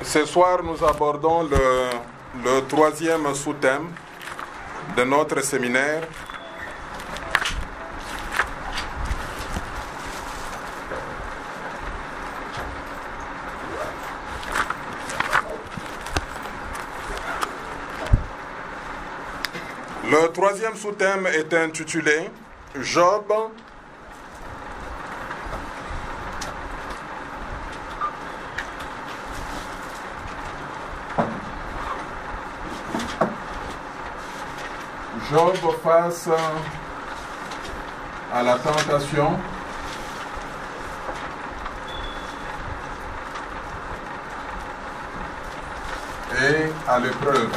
Ce soir, nous abordons le troisième sous-thème de notre séminaire. Le troisième sous-thème est intitulé « Job ». Job face à la tentation et à l'épreuve.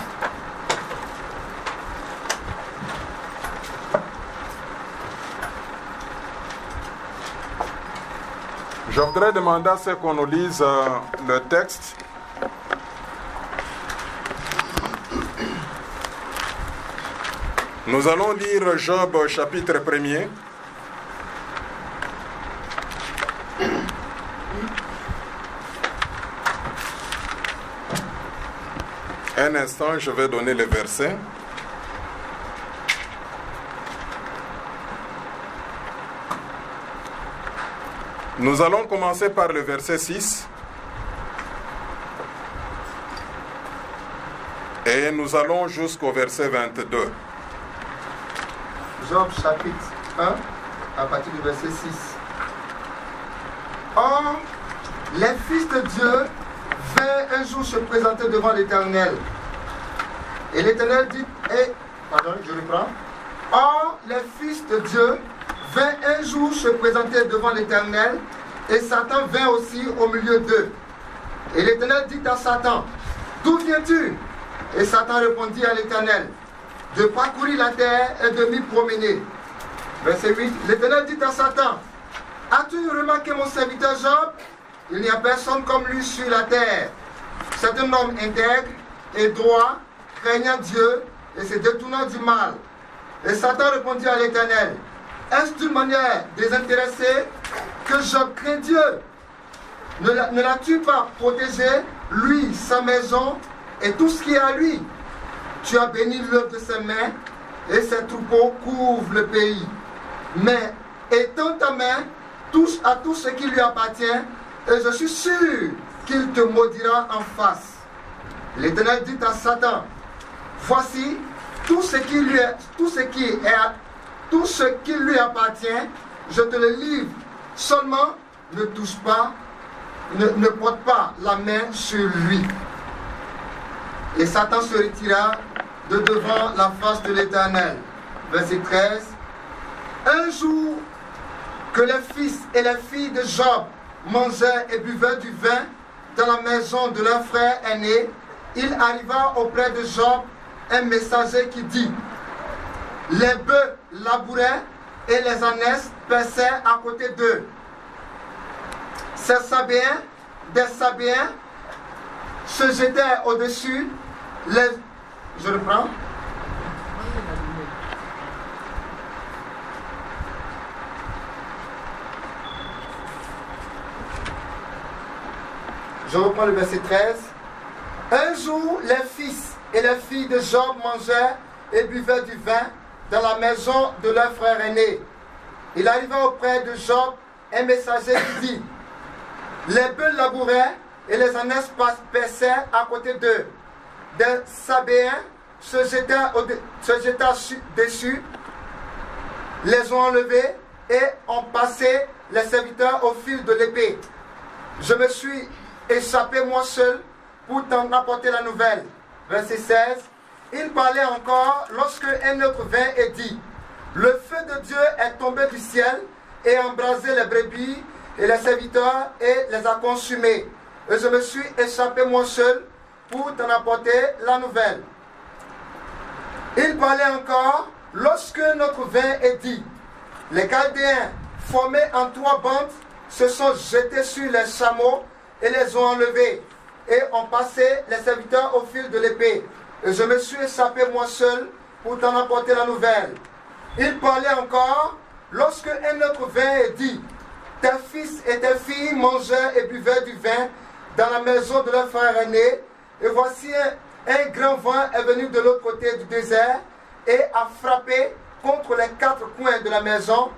Je voudrais demander à ce qu'on nous lise le texte. Nous allons lire Job chapitre 1er. Un instant, je vais donner les versets. Nous allons commencer par le verset 6. Et nous allons jusqu'au verset 22. Job chapitre 1, à partir du verset 6. Or, les fils de Dieu vinrent un jour se présenter devant l'Éternel. Et l'Éternel dit, je reprends. Or, les fils de Dieu vinrent un jour se présenter devant l'Éternel, et Satan vint aussi au milieu d'eux. Et l'Éternel dit à Satan, d'où viens-tu? Et Satan répondit à l'Éternel, de parcourir la terre et de m'y promener. Verset 8. L'Éternel dit à Satan, as-tu remarqué mon serviteur Job? Il n'y a personne comme lui sur la terre. C'est un homme intègre et droit, craignant Dieu et se détournant du mal. Et Satan répondit à l'Éternel, est-ce d'une manière désintéressée que Job craint Dieu? Ne l'as-tu pas protégé, lui, sa maison et tout ce qui est à lui? Tu as béni l'œuvre de ses mains, et ses troupeaux couvrent le pays. Mais étends ta main, touche à tout ce qui lui appartient, et je suis sûr qu'il te maudira en face. L'Éternel dit à Satan, voici tout ce qui lui appartient, je te le livre. Seulement, ne touche pas, ne porte pas la main sur lui. Et Satan se retira de devant la face de l'Éternel. Verset 13. Un jour que les fils et les filles de Job mangeaient et buvaient du vin dans la maison de leur frère aîné, il arriva auprès de Job un messager qui dit, les bœufs labouraient et les ânesses paissaient à côté d'eux. Des Sabéens se jetaient au-dessus. Je reprends. Je reprends le verset 13. Un jour, les fils et les filles de Job mangeaient et buvaient du vin dans la maison de leur frère aîné. Il arriva auprès de Job un messager qui dit, les bœufs labouraient et les ânesses paissaient à côté d'eux. Des Sabéens se jetaient dessus, les ont enlevés et ont passé les serviteurs au fil de l'épée. Je me suis échappé moi seul pour t'en apporter la nouvelle. Verset 16. Il parlait encore lorsque un autre vint et dit, le feu de Dieu est tombé du ciel et a embrasé les brebis et les serviteurs et les a consumés. Et je me suis échappé moi seul pour t'en apporter la nouvelle. Il parlait encore lorsque notre vin est dit, les Chaldéens formés en 3 bandes se sont jetés sur les chameaux et les ont enlevés et ont passé les serviteurs au fil de l'épée. Et je me suis échappé moi seul pour t'en apporter la nouvelle. Il parlait encore lorsque un autre vint et dit, tes fils et tes filles mangeaient et buvaient du vin dans la maison de leur frère aîné. Et voici un grand vent est venu de l'autre côté du désert et a frappé contre les 4 coins de la maison.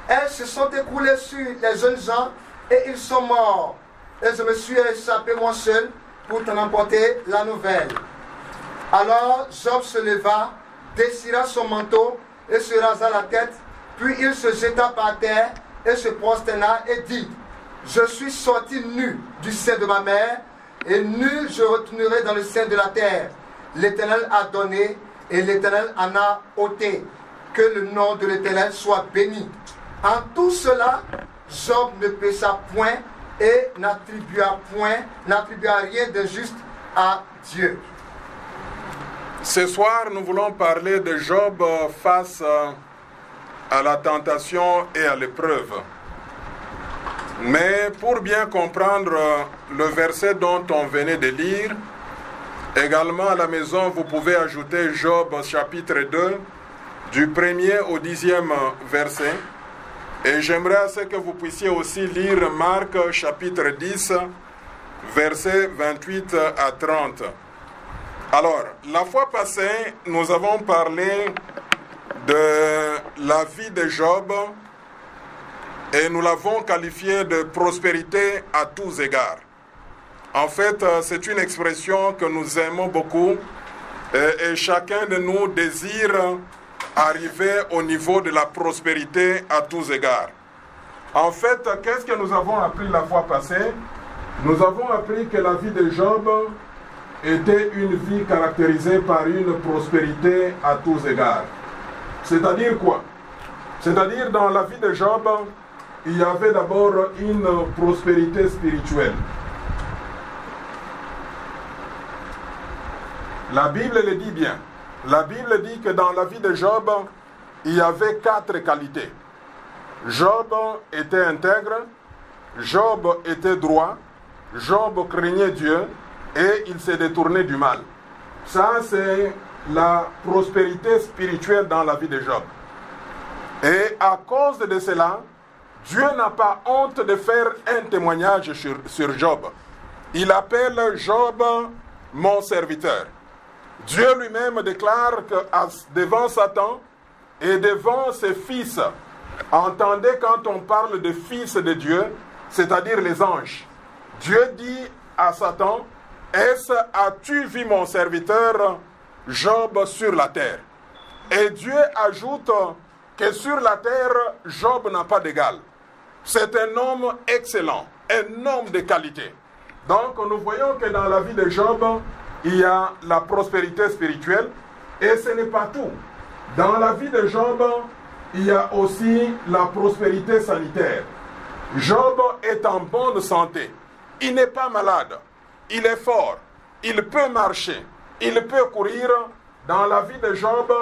Elles se sont écroulées sur les jeunes gens et ils sont morts. Et je me suis échappé moi seul pour t'en emporter la nouvelle. Alors Job se leva, déchira son manteau et se rasa la tête. Puis il se jeta par terre et se prosterna et dit: je suis sorti nu du sein de ma mère, et nu je retournerai dans le sein de la terre. L'Éternel a donné et l'Éternel en a ôté. Que le nom de l'Éternel soit béni. En tout cela, Job ne pécha point et n'attribua rien d'injuste à Dieu. Ce soir, nous voulons parler de Job face à la tentation et à l'épreuve. Mais pour bien comprendre le verset dont on venait de lire, également à la maison, vous pouvez ajouter Job chapitre 2, du 1er au 10e verset. Et j'aimerais que vous puissiez aussi lire Marc chapitre 10, versets 28 à 30. Alors, la fois passée, nous avons parlé de la vie de Job et nous l'avons qualifié de prospérité à tous égards. En fait, c'est une expression que nous aimons beaucoup et chacun de nous désire arriver au niveau de la prospérité à tous égards. En fait, qu'est-ce que nous avons appris la fois passée? Nous avons appris que la vie de Job était une vie caractérisée par une prospérité à tous égards. C'est-à-dire quoi? C'est-à-dire dans la vie de Job, il y avait d'abord une prospérité spirituelle. La Bible le dit bien. La Bible dit que dans la vie de Job, il y avait 4 qualités. Job était intègre, Job était droit, Job craignait Dieu et il s'est détourné du mal. Ça, c'est la prospérité spirituelle dans la vie de Job. Et à cause de cela, Dieu n'a pas honte de faire un témoignage sur Job. Il appelle Job mon serviteur. Dieu lui-même déclare que devant Satan et devant ses fils, entendez quand on parle de fils de Dieu, c'est-à-dire les anges, Dieu dit à Satan: as-tu vu mon serviteur Job sur la terre? Et Dieu ajoute que sur la terre, Job n'a pas d'égal. C'est un homme excellent, un homme de qualité. Donc nous voyons que dans la vie de Job, il y a la prospérité spirituelle et ce n'est pas tout. Dans la vie de Job, il y a aussi la prospérité sanitaire. Job est en bonne santé. Il n'est pas malade. Il est fort. Il peut marcher. Il peut courir. Dans la vie de Job,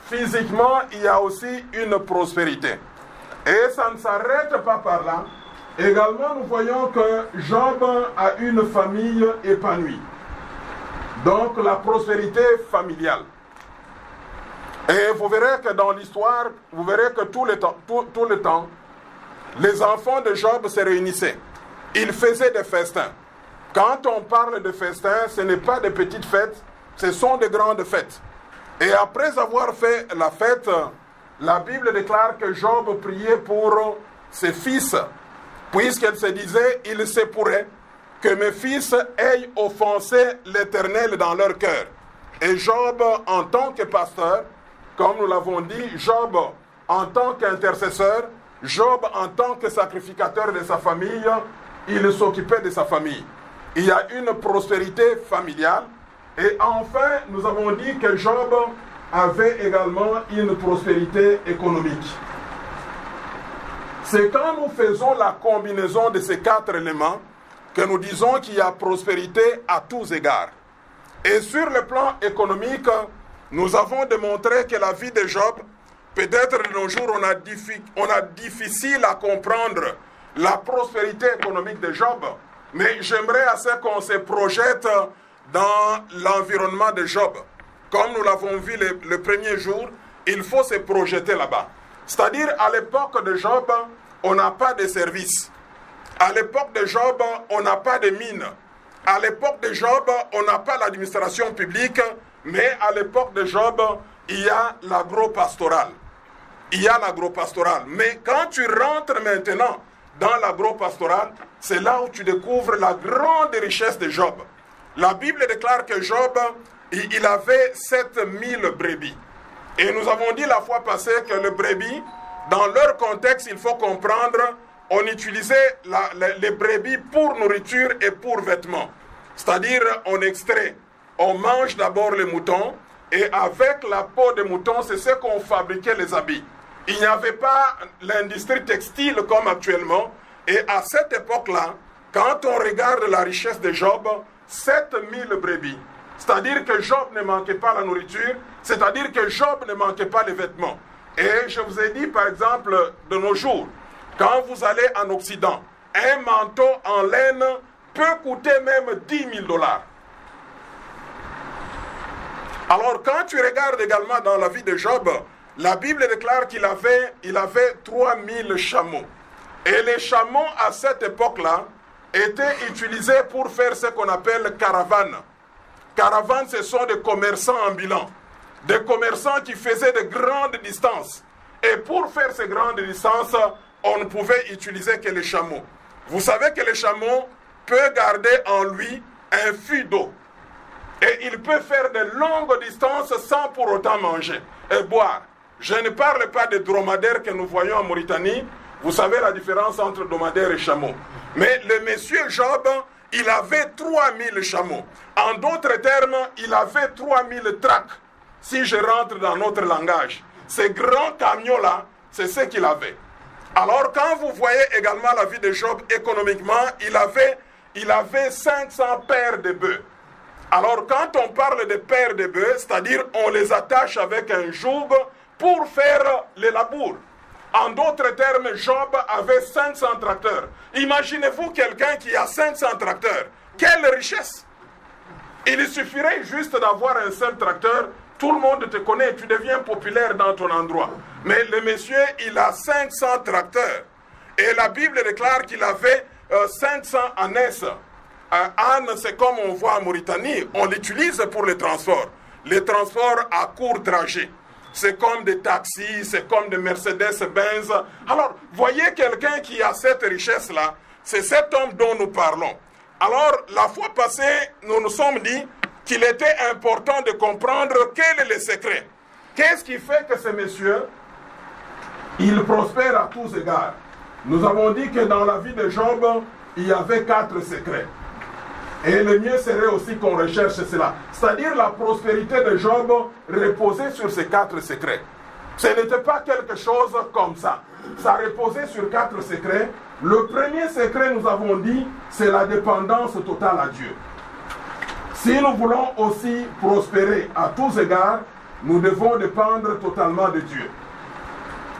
physiquement, il y a aussi une prospérité. Et ça ne s'arrête pas par là. Également, nous voyons que Job a une famille épanouie. Donc, la prospérité familiale. Et vous verrez que dans l'histoire, vous verrez que tout le temps, les enfants de Job se réunissaient. Ils faisaient des festins. Quand on parle de festins, ce n'est pas de petites fêtes, ce sont de grandes fêtes. Et après avoir fait la fête, la Bible déclare que Job priait pour ses fils, puisqu'elle se disait: il se pourrait que mes fils aient offensé l'Éternel dans leur cœur. Et Job, en tant que pasteur, comme nous l'avons dit, Job en tant qu'intercesseur, Job en tant que sacrificateur de sa famille, il s'occupait de sa famille. Il y a une prospérité familiale. Et enfin, nous avons dit que Job avait également une prospérité économique. C'est quand nous faisons la combinaison de ces 4 éléments que nous disons qu'il y a prospérité à tous égards. Et sur le plan économique, nous avons démontré que la vie de Job, peut-être de nos jours, on a difficile à comprendre la prospérité économique de Job, mais j'aimerais assez qu'on se projette dans l'environnement de Job. Comme nous l'avons vu le premier jour, il faut se projeter là-bas. C'est-à-dire, à l'époque de Job, on n'a pas de service. À l'époque de Job, on n'a pas de mine. À l'époque de Job, on n'a pas l'administration publique, mais à l'époque de Job, il y a l'agro-pastoral. Il y a l'agro-pastoral. Mais quand tu rentres maintenant dans l'agro-pastoral, c'est là où tu découvres la grande richesse de Job. La Bible déclare que Job, il avait 7000 brebis. Et nous avons dit la fois passée que les brebis, dans leur contexte, il faut comprendre, on utilisait les brebis pour nourriture et pour vêtements. C'est-à-dire, on extrait, on mange d'abord les moutons, et avec la peau des moutons, c'est ce qu'on fabriquait les habits. Il n'y avait pas l'industrie textile comme actuellement. Et à cette époque-là, quand on regarde la richesse de Job, 7000 brebis. C'est-à-dire que Job ne manquait pas la nourriture, c'est-à-dire que Job ne manquait pas les vêtements. Et je vous ai dit, par exemple, de nos jours, quand vous allez en Occident, un manteau en laine peut coûter même 10 000 $. Alors, quand tu regardes également dans la vie de Job, la Bible déclare qu'il avait 3000 chameaux. Et les chameaux, à cette époque-là, étaient utilisés pour faire ce qu'on appelle caravane. Caravane, ce sont des commerçants ambulants. Des commerçants qui faisaient de grandes distances. Et pour faire ces grandes distances, on ne pouvait utiliser que les chameaux. Vous savez que le chameau peut garder en lui un fût d'eau. Et il peut faire de longues distances sans pour autant manger et boire. Je ne parle pas des dromadaires que nous voyons en Mauritanie. Vous savez la différence entre dromadaire et chameau. Mais le monsieur Job, il avait 3000 chameaux. En d'autres termes, il avait 3000 tracts. Si je rentre dans notre langage, ces grands camions-là, c'est ce qu'il avait. Alors quand vous voyez également la vie de Job économiquement, il avait 500 paires de bœufs. Alors quand on parle de paires de bœufs, c'est-à-dire on les attache avec un joug pour faire les labours. En d'autres termes, Job avait 500 tracteurs. Imaginez-vous quelqu'un qui a 500 tracteurs. Quelle richesse! Il suffirait juste d'avoir un seul tracteur. Tout le monde te connaît, tu deviens populaire dans ton endroit. Mais le monsieur, il a 500 tracteurs. Et la Bible déclare qu'il avait 500 ânesses. Âne, c'est comme on voit en Mauritanie, on l'utilise pour les transports. Les transports à court trajet. C'est comme des taxis, c'est comme des Mercedes-Benz. Alors, voyez quelqu'un qui a cette richesse-là, c'est cet homme dont nous parlons. Alors, la fois passée, nous nous sommes dit qu'il était important de comprendre quel est le secret. Qu'est-ce qui fait que ce monsieur, il prospère à tous égards? Nous avons dit que dans la vie de Job, il y avait 4 secrets. Et le mieux serait aussi qu'on recherche cela. C'est-à-dire la prospérité de Job reposait sur ces 4 secrets. Ce n'était pas quelque chose comme ça. Ça reposait sur 4 secrets. Le premier secret, nous avons dit, c'est la dépendance totale à Dieu. Si nous voulons aussi prospérer à tous égards, nous devons dépendre totalement de Dieu.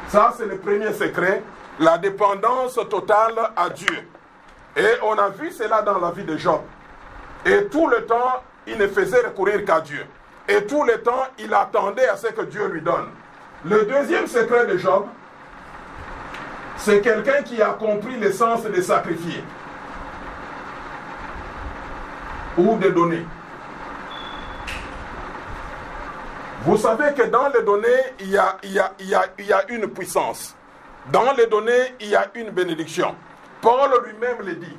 Ça, c'est le premier secret, la dépendance totale à Dieu. Et on a vu cela dans la vie de Job. Et tout le temps, il ne faisait recourir qu'à Dieu. Et tout le temps, il attendait à ce que Dieu lui donne. Le deuxième secret de Job, c'est quelqu'un qui a compris l'essence de sacrifier ou de donner. Vous savez que dans les données, il y a une puissance. Dans les données, il y a une bénédiction. Paul lui-même le dit.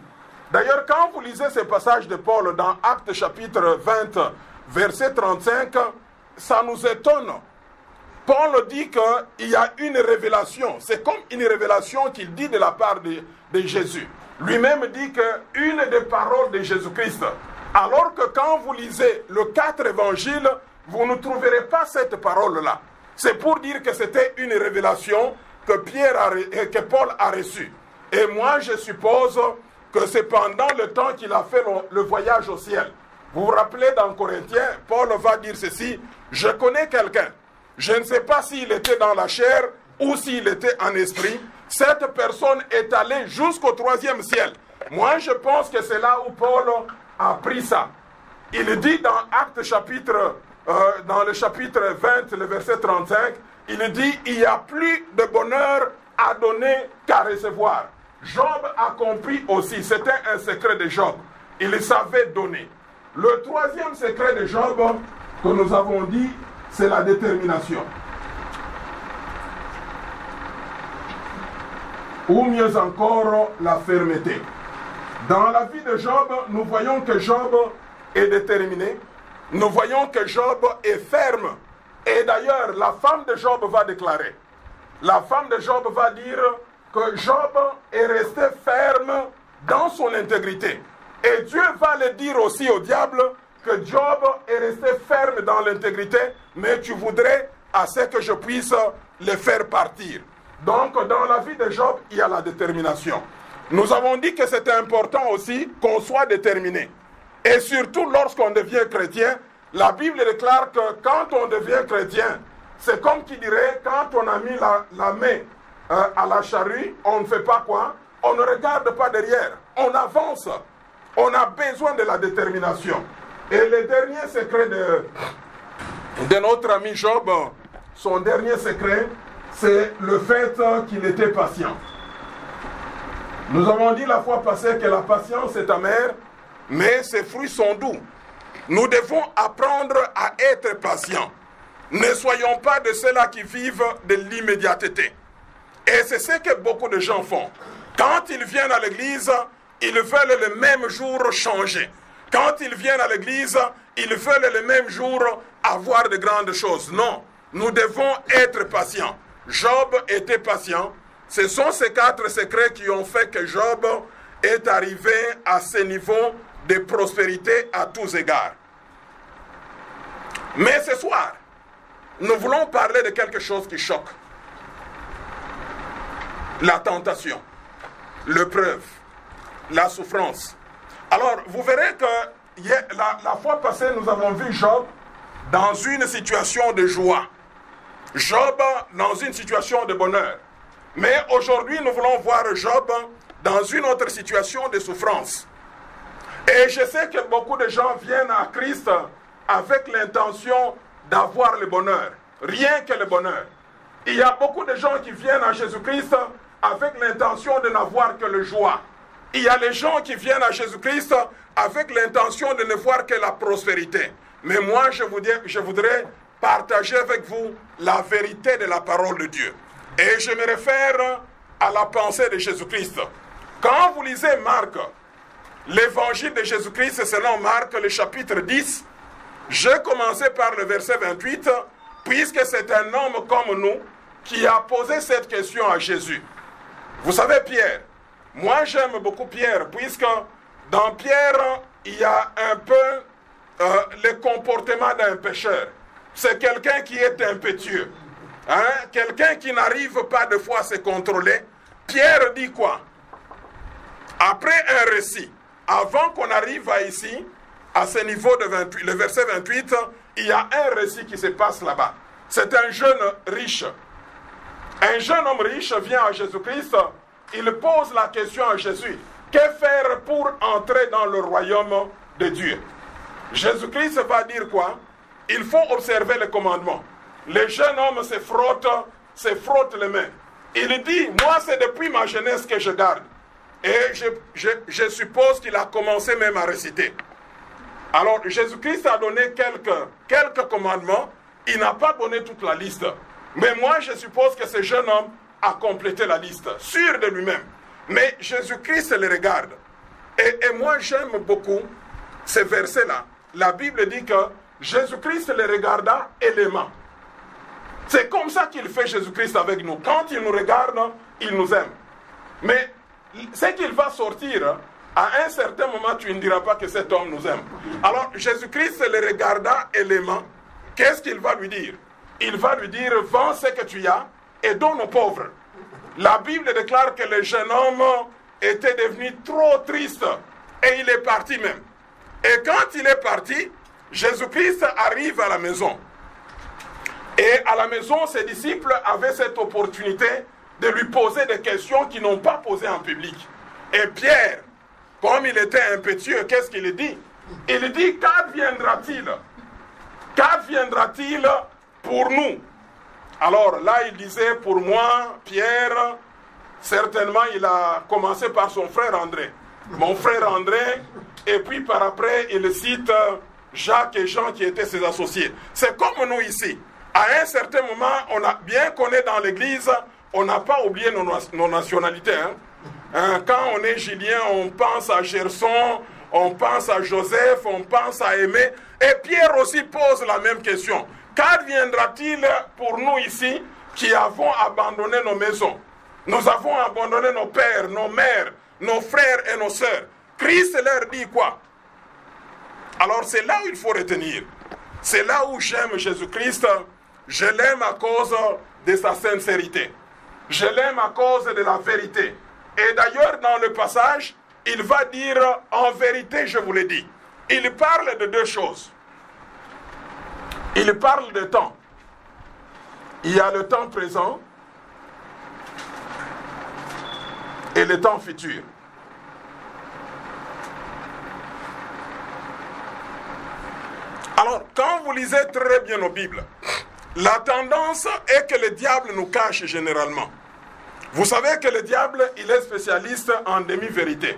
D'ailleurs, quand vous lisez ce passage de Paul dans Actes chapitre 20, verset 35, ça nous étonne. Paul dit qu'il y a une révélation. C'est comme une révélation qu'il dit de la part de Jésus. Lui-même dit qu'une des paroles de Jésus-Christ. Alors que quand vous lisez le 4 évangiles, vous ne trouverez pas cette parole-là. C'est pour dire que c'était une révélation que Paul a reçue. Et moi, je suppose que c'est pendant le temps qu'il a fait le voyage au ciel. Vous vous rappelez dans Corinthiens, Paul va dire ceci, « Je connais quelqu'un. Je ne sais pas s'il était dans la chair ou s'il était en esprit. Cette personne est allée jusqu'au 3e ciel. » Moi, je pense que c'est là où Paul a pris ça. Il dit dans Actes chapitre, dans le chapitre 20, le verset 35, il dit, il n'y a plus de bonheur à donner qu'à recevoir. Job a compris aussi, c'était un secret de Job, Il savait donner. Le troisième secret de Job que nous avons dit, c'est la détermination. Ou mieux encore, la fermeté. Dans la vie de Job, nous voyons que Job est déterminé. Nous voyons que Job est ferme. Et d'ailleurs, la femme de Job va déclarer. La femme de Job va dire que Job est resté ferme dans son intégrité. Et Dieu va le dire aussi au diable que Job est resté ferme dans l'intégrité, mais tu voudrais assez que je puisse le faire partir. Donc, dans la vie de Job, il y a la détermination. Nous avons dit que c'était important aussi qu'on soit déterminé. Et surtout lorsqu'on devient chrétien, la Bible déclare que quand on devient chrétien, c'est comme qui dirait, quand on a mis la main à la charrue, on ne fait pas quoi? On ne regarde pas derrière, on avance. On a besoin de la détermination. Et le dernier secret de notre ami Job, son dernier secret, c'est le fait qu'il était patient. Nous avons dit la fois passée que la patience est amère, mais ses fruits sont doux. Nous devons apprendre à être patients. Ne soyons pas de ceux-là qui vivent de l'immédiateté. Et c'est ce que beaucoup de gens font. Quand ils viennent à l'église, ils veulent le même jour changer. Quand ils viennent à l'église, ils veulent le même jour avoir de grandes choses. Non, nous devons être patients. Job était patient. Ce sont ces 4 secrets qui ont fait que Job est arrivé à ce niveau de prospérité à tous égards. Mais ce soir, nous voulons parler de quelque chose qui choque. La tentation, l'épreuve, la souffrance. Alors, vous verrez que la fois passée, nous avons vu Job dans une situation de joie. Job dans une situation de bonheur. Mais aujourd'hui, nous voulons voir Job dans une autre situation de souffrance. Et je sais que beaucoup de gens viennent à Christ avec l'intention d'avoir le bonheur. Rien que le bonheur. Il y a beaucoup de gens qui viennent à Jésus-Christ avec l'intention de n'avoir que le joie. Il y a les gens qui viennent à Jésus-Christ avec l'intention de ne voir que la prospérité. Mais moi, je voudrais partager avec vous la vérité de la parole de Dieu. Et je me réfère à la pensée de Jésus-Christ. Quand vous lisez Marc, l'évangile de Jésus-Christ selon Marc, le chapitre 10, je commençais par le verset 28, puisque c'est un homme comme nous qui a posé cette question à Jésus. Vous savez Pierre, moi j'aime beaucoup Pierre, puisque dans Pierre, il y a un peu le comportement d'un pécheur. C'est quelqu'un qui est impétueux. Quelqu'un qui n'arrive pas de fois à se contrôler. Pierre dit quoi? Après un récit, avant qu'on arrive à ici, à ce niveau de 28, le verset 28, il y a un récit qui se passe là-bas. C'est un jeune riche. Un jeune homme riche vient à Jésus-Christ, il pose la question à Jésus. Que faire pour entrer dans le royaume de Dieu? Jésus-Christ va dire quoi? Il faut observer les commandements. Le jeune homme se frotte les mains. Il dit, moi c'est depuis ma jeunesse que je garde. Et je suppose qu'il a commencé même à réciter. Alors Jésus-Christ a donné quelques commandements. Il n'a pas donné toute la liste. Mais moi je suppose que ce jeune homme a complété la liste, sûr de lui-même. Mais Jésus-Christ le regarde. Et moi j'aime beaucoup ces versets-là. La Bible dit que Jésus-Christ le regarda et l'aima. C'est comme ça qu'il fait Jésus-Christ avec nous. Quand il nous regarde, il nous aime. Mais ce qu'il va sortir, à un certain moment, tu ne diras pas que cet homme nous aime. Alors, Jésus-Christ le regarda et l'aima. Qu'est-ce qu'il va lui dire? Il va lui dire, vends ce que tu as et donne aux pauvres. La Bible déclare que le jeune homme était devenu trop triste et il est parti même. Et quand il est parti, Jésus-Christ arrive à la maison. Et à la maison, ses disciples avaient cette opportunité de lui poser des questions qu'ils n'ont pas posées en public. Et Pierre, comme il était impétueux, qu'est-ce qu'il dit? Il dit, qu'adviendra-t-il? Qu'adviendra-t-il pour nous? Alors là, il disait, pour moi, Pierre, certainement, il a commencé par son frère André. mon frère André, et puis par après, il cite Jacques et Jean qui étaient ses associés. C'est comme nous ici. À un certain moment, bien qu'on est dans l'église, on n'a pas oublié nos nationalités. Quand on est Julien, on pense à Gerson, on pense à Joseph, on pense à Aimé. Et Pierre aussi pose la même question. Qu'adviendra-t-il pour nous ici qui avons abandonné nos maisons? Nous avons abandonné nos pères, nos mères, nos frères et nos sœurs. Christ leur dit quoi? Alors c'est là où il faut retenir. C'est là où j'aime Jésus-Christ. Je l'aime à cause de sa sincérité. Je l'aime à cause de la vérité. Et d'ailleurs, dans le passage, il va dire, en vérité, je vous l'ai dit. Il parle de deux choses. Il parle de temps. Il y a le temps présent et le temps futur. Alors, quand vous lisez très bien nos Bibles, la tendance est que le diable nous cache généralement. Vous savez que le diable, il est spécialiste en demi-vérité.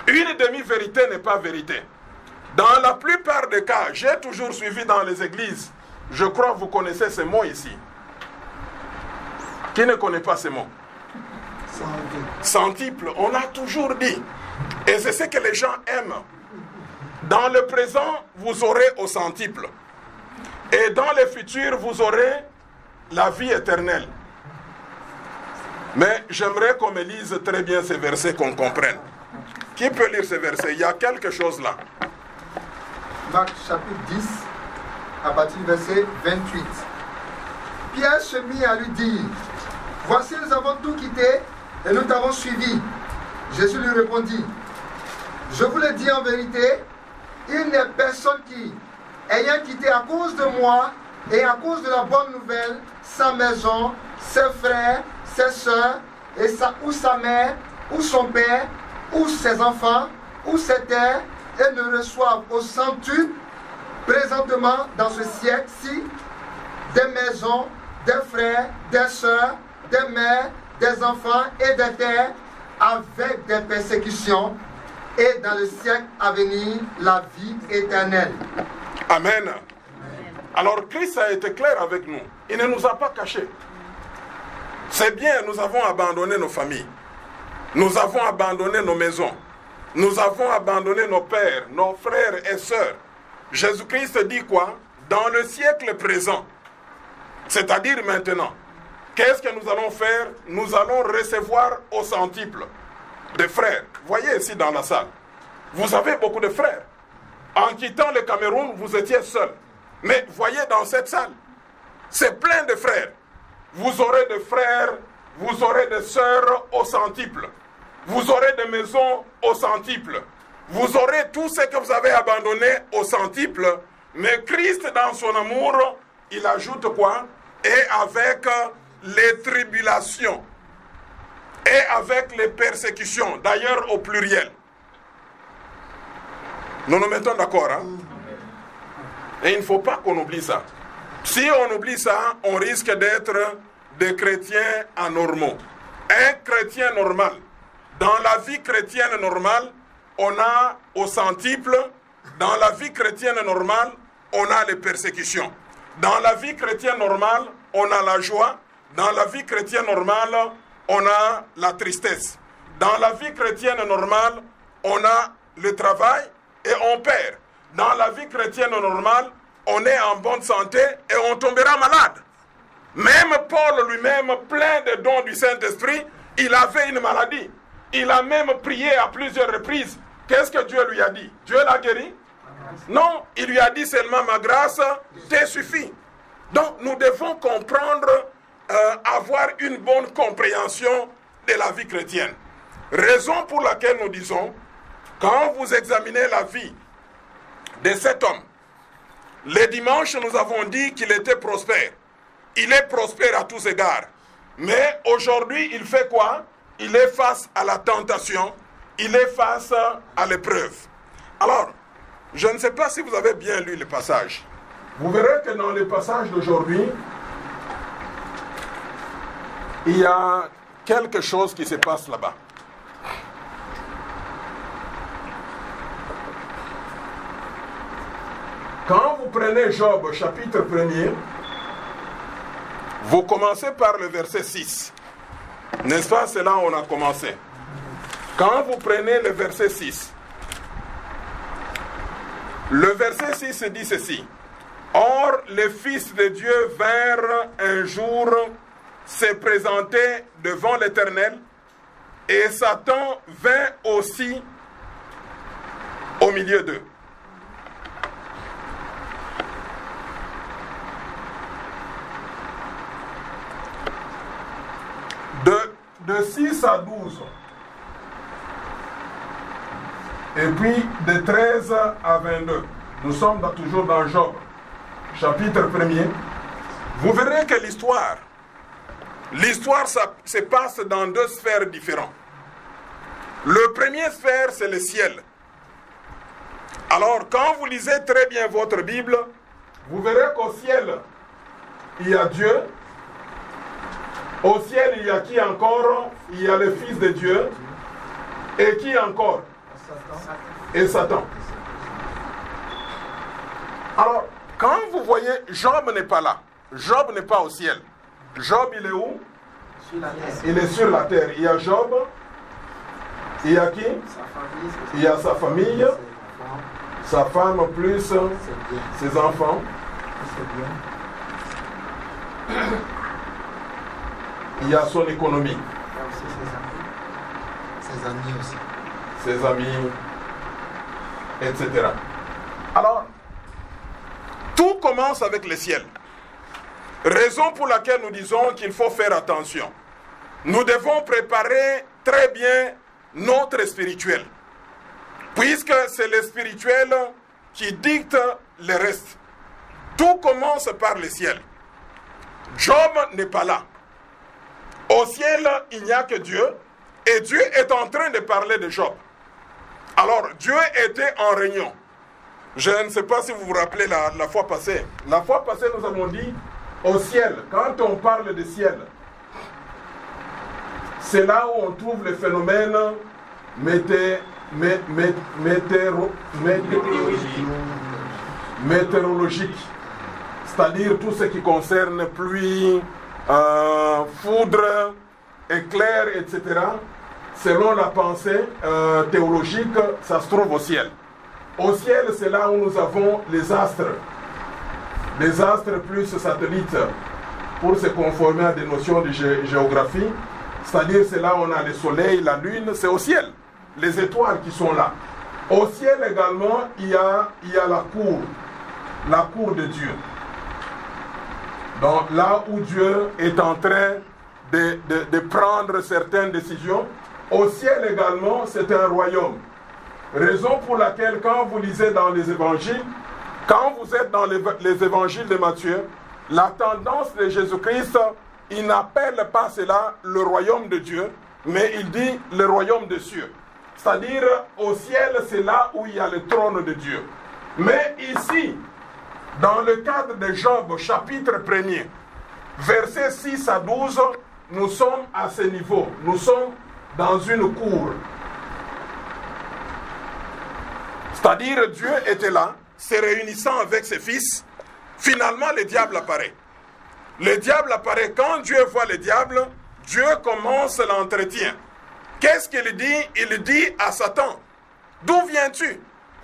Une demi-vérité n'est pas vérité. Dans la plupart des cas, j'ai toujours suivi dans les églises, je crois que vous connaissez ces mots ici. Qui ne connaît pas ces mots? Centuple, on a toujours dit. Et c'est ce que les gens aiment. Dans le présent, vous aurez au centuple. Et dans le futur, vous aurez la vie éternelle. Mais j'aimerais qu'on me lise très bien ces versets, qu'on comprenne. Qui peut lire ces versets? Il y a quelque chose là. Marc chapitre 10, à partir du verset 28. Pierre se mit à lui dire, « Voici, nous avons tout quitté et nous t'avons suivi. » Jésus lui répondit, « Je vous le dis en vérité, il n'est personne qui, ayant quitté à cause de moi et à cause de la bonne nouvelle, sa maison, ses frères, ses soeurs, ou sa mère, ou son père, ou ses enfants, ou ses terres, et ne reçoivent au centuple, présentement dans ce siècle-ci, des maisons, des frères, des sœurs, des mères, des enfants et des terres, avec des persécutions, et dans le siècle à venir, la vie éternelle. Amen. Alors Christ a été clair avec nous. Il ne nous a pas cachés. C'est bien, nous avons abandonné nos familles. Nous avons abandonné nos maisons. Nous avons abandonné nos pères, nos frères et sœurs. Jésus-Christ dit quoi? Dans le siècle présent, c'est-à-dire maintenant, qu'est-ce que nous allons faire? Nous allons recevoir au centuple des frères. Voyez ici dans la salle, vous avez beaucoup de frères. En quittant le Cameroun, vous étiez seul. Mais voyez dans cette salle, c'est plein de frères. Vous aurez des frères, vous aurez des sœurs au centuple. Vous aurez des maisons au centuple. Vous aurez tout ce que vous avez abandonné au centuple. Mais Christ, dans son amour, il ajoute quoi? Et avec les tribulations. Et avec les persécutions. D'ailleurs, au pluriel. Nous nous mettons d'accord, hein? Et il ne faut pas qu'on oublie ça. Si on oublie ça, on risque d'être des chrétiens anormaux. Un chrétien normal. Dans la vie chrétienne normale, on a au centuple. Dans la vie chrétienne normale, on a les persécutions. Dans la vie chrétienne normale, on a la joie. Dans la vie chrétienne normale, on a la tristesse. Dans la vie chrétienne normale, on a le travail et on perd. Dans la vie chrétienne normale, on est en bonne santé et on tombera malade. Même Paul lui-même, plein de dons du Saint-Esprit, il avait une maladie. Il a même prié à plusieurs reprises. Qu'est-ce que Dieu lui a dit? Dieu l'a guéri? Non, il lui a dit seulement ma grâce te suffit. Donc nous devons comprendre, avoir une bonne compréhension de la vie chrétienne. Raison pour laquelle nous disons, quand vous examinez la vie de cet homme, les dimanches nous avons dit qu'il était prospère. Il est prospère à tous égards. Mais aujourd'hui, il fait quoi? Il est face à la tentation. Il est face à l'épreuve. Alors, je ne sais pas si vous avez bien lu le passage. Vous verrez que dans le passage d'aujourd'hui, il y a quelque chose qui se passe là-bas. Quand vous prenez Job, chapitre 1er, vous commencez par le verset 6. N'est-ce pas? C'est là où on a commencé. Quand vous prenez le verset 6, le verset 6 dit ceci. Or, les fils de Dieu vinrent un jour se présenter devant l'Éternel, et Satan vint aussi au milieu d'eux. De 6 à 12, et puis de 13 à 22. Nous sommes toujours dans Job, chapitre 1er. Vous verrez que l'histoire se passe dans deux sphères différentes. Le premier sphère, c'est le ciel. Alors, quand vous lisez très bien votre Bible, vous verrez qu'au ciel, il y a Dieu. Au ciel, il y a qui encore? Il y a le Fils de Dieu. Et qui encore? Et Satan. Alors, quand vous voyez, Job n'est pas là. Job n'est pas au ciel. Job, il est où? Il est sur la terre. Il y a Job. Il y a qui? Il y a sa famille. Sa femme plus ses enfants. Il y a son économie. Ses amis aussi. Ses amis, etc. Alors, tout commence avec le ciel. Raison pour laquelle nous disons qu'il faut faire attention. Nous devons préparer très bien notre spirituel. Puisque c'est le spirituel qui dicte le reste. Tout commence par le ciel. Job n'est pas là. Au ciel, il n'y a que Dieu, et Dieu est en train de parler de Job. Alors, Dieu était en réunion. Je ne sais pas si vous vous rappelez la fois passée. La fois passée, nous avons dit, au ciel, quand on parle de ciel, c'est là où on trouve les phénomènes météorologiques. C'est-à-dire tout ce qui concerne pluie, foudre, éclair, etc. Selon la pensée théologique, ça se trouve au ciel. Au ciel, c'est là où nous avons les astres. Les astres plus satellites, pour se conformer à des notions de géographie. C'est-à-dire, c'est là où on a le soleil, la lune, c'est au ciel. Les étoiles qui sont là. Au ciel également, il y a la cour de Dieu. Donc là où Dieu est en train de prendre certaines décisions, au ciel également, c'est un royaume. Raison pour laquelle, quand vous lisez dans les évangiles, quand vous êtes dans les évangiles de Matthieu, la tendance de Jésus-Christ, il n'appelle pas cela le royaume de Dieu, mais il dit le royaume des cieux. C'est-à-dire, au ciel, c'est là où il y a le trône de Dieu. Mais ici, dans le cadre de Job, chapitre 1er, versets 6 à 12, nous sommes à ce niveau. Nous sommes dans une cour. C'est-à-dire, Dieu était là, se réunissant avec ses fils. Finalement, le diable apparaît. Le diable apparaît. Quand Dieu voit le diable, Dieu commence l'entretien. Qu'est-ce qu'il dit? Il dit à Satan, d'où viens-tu?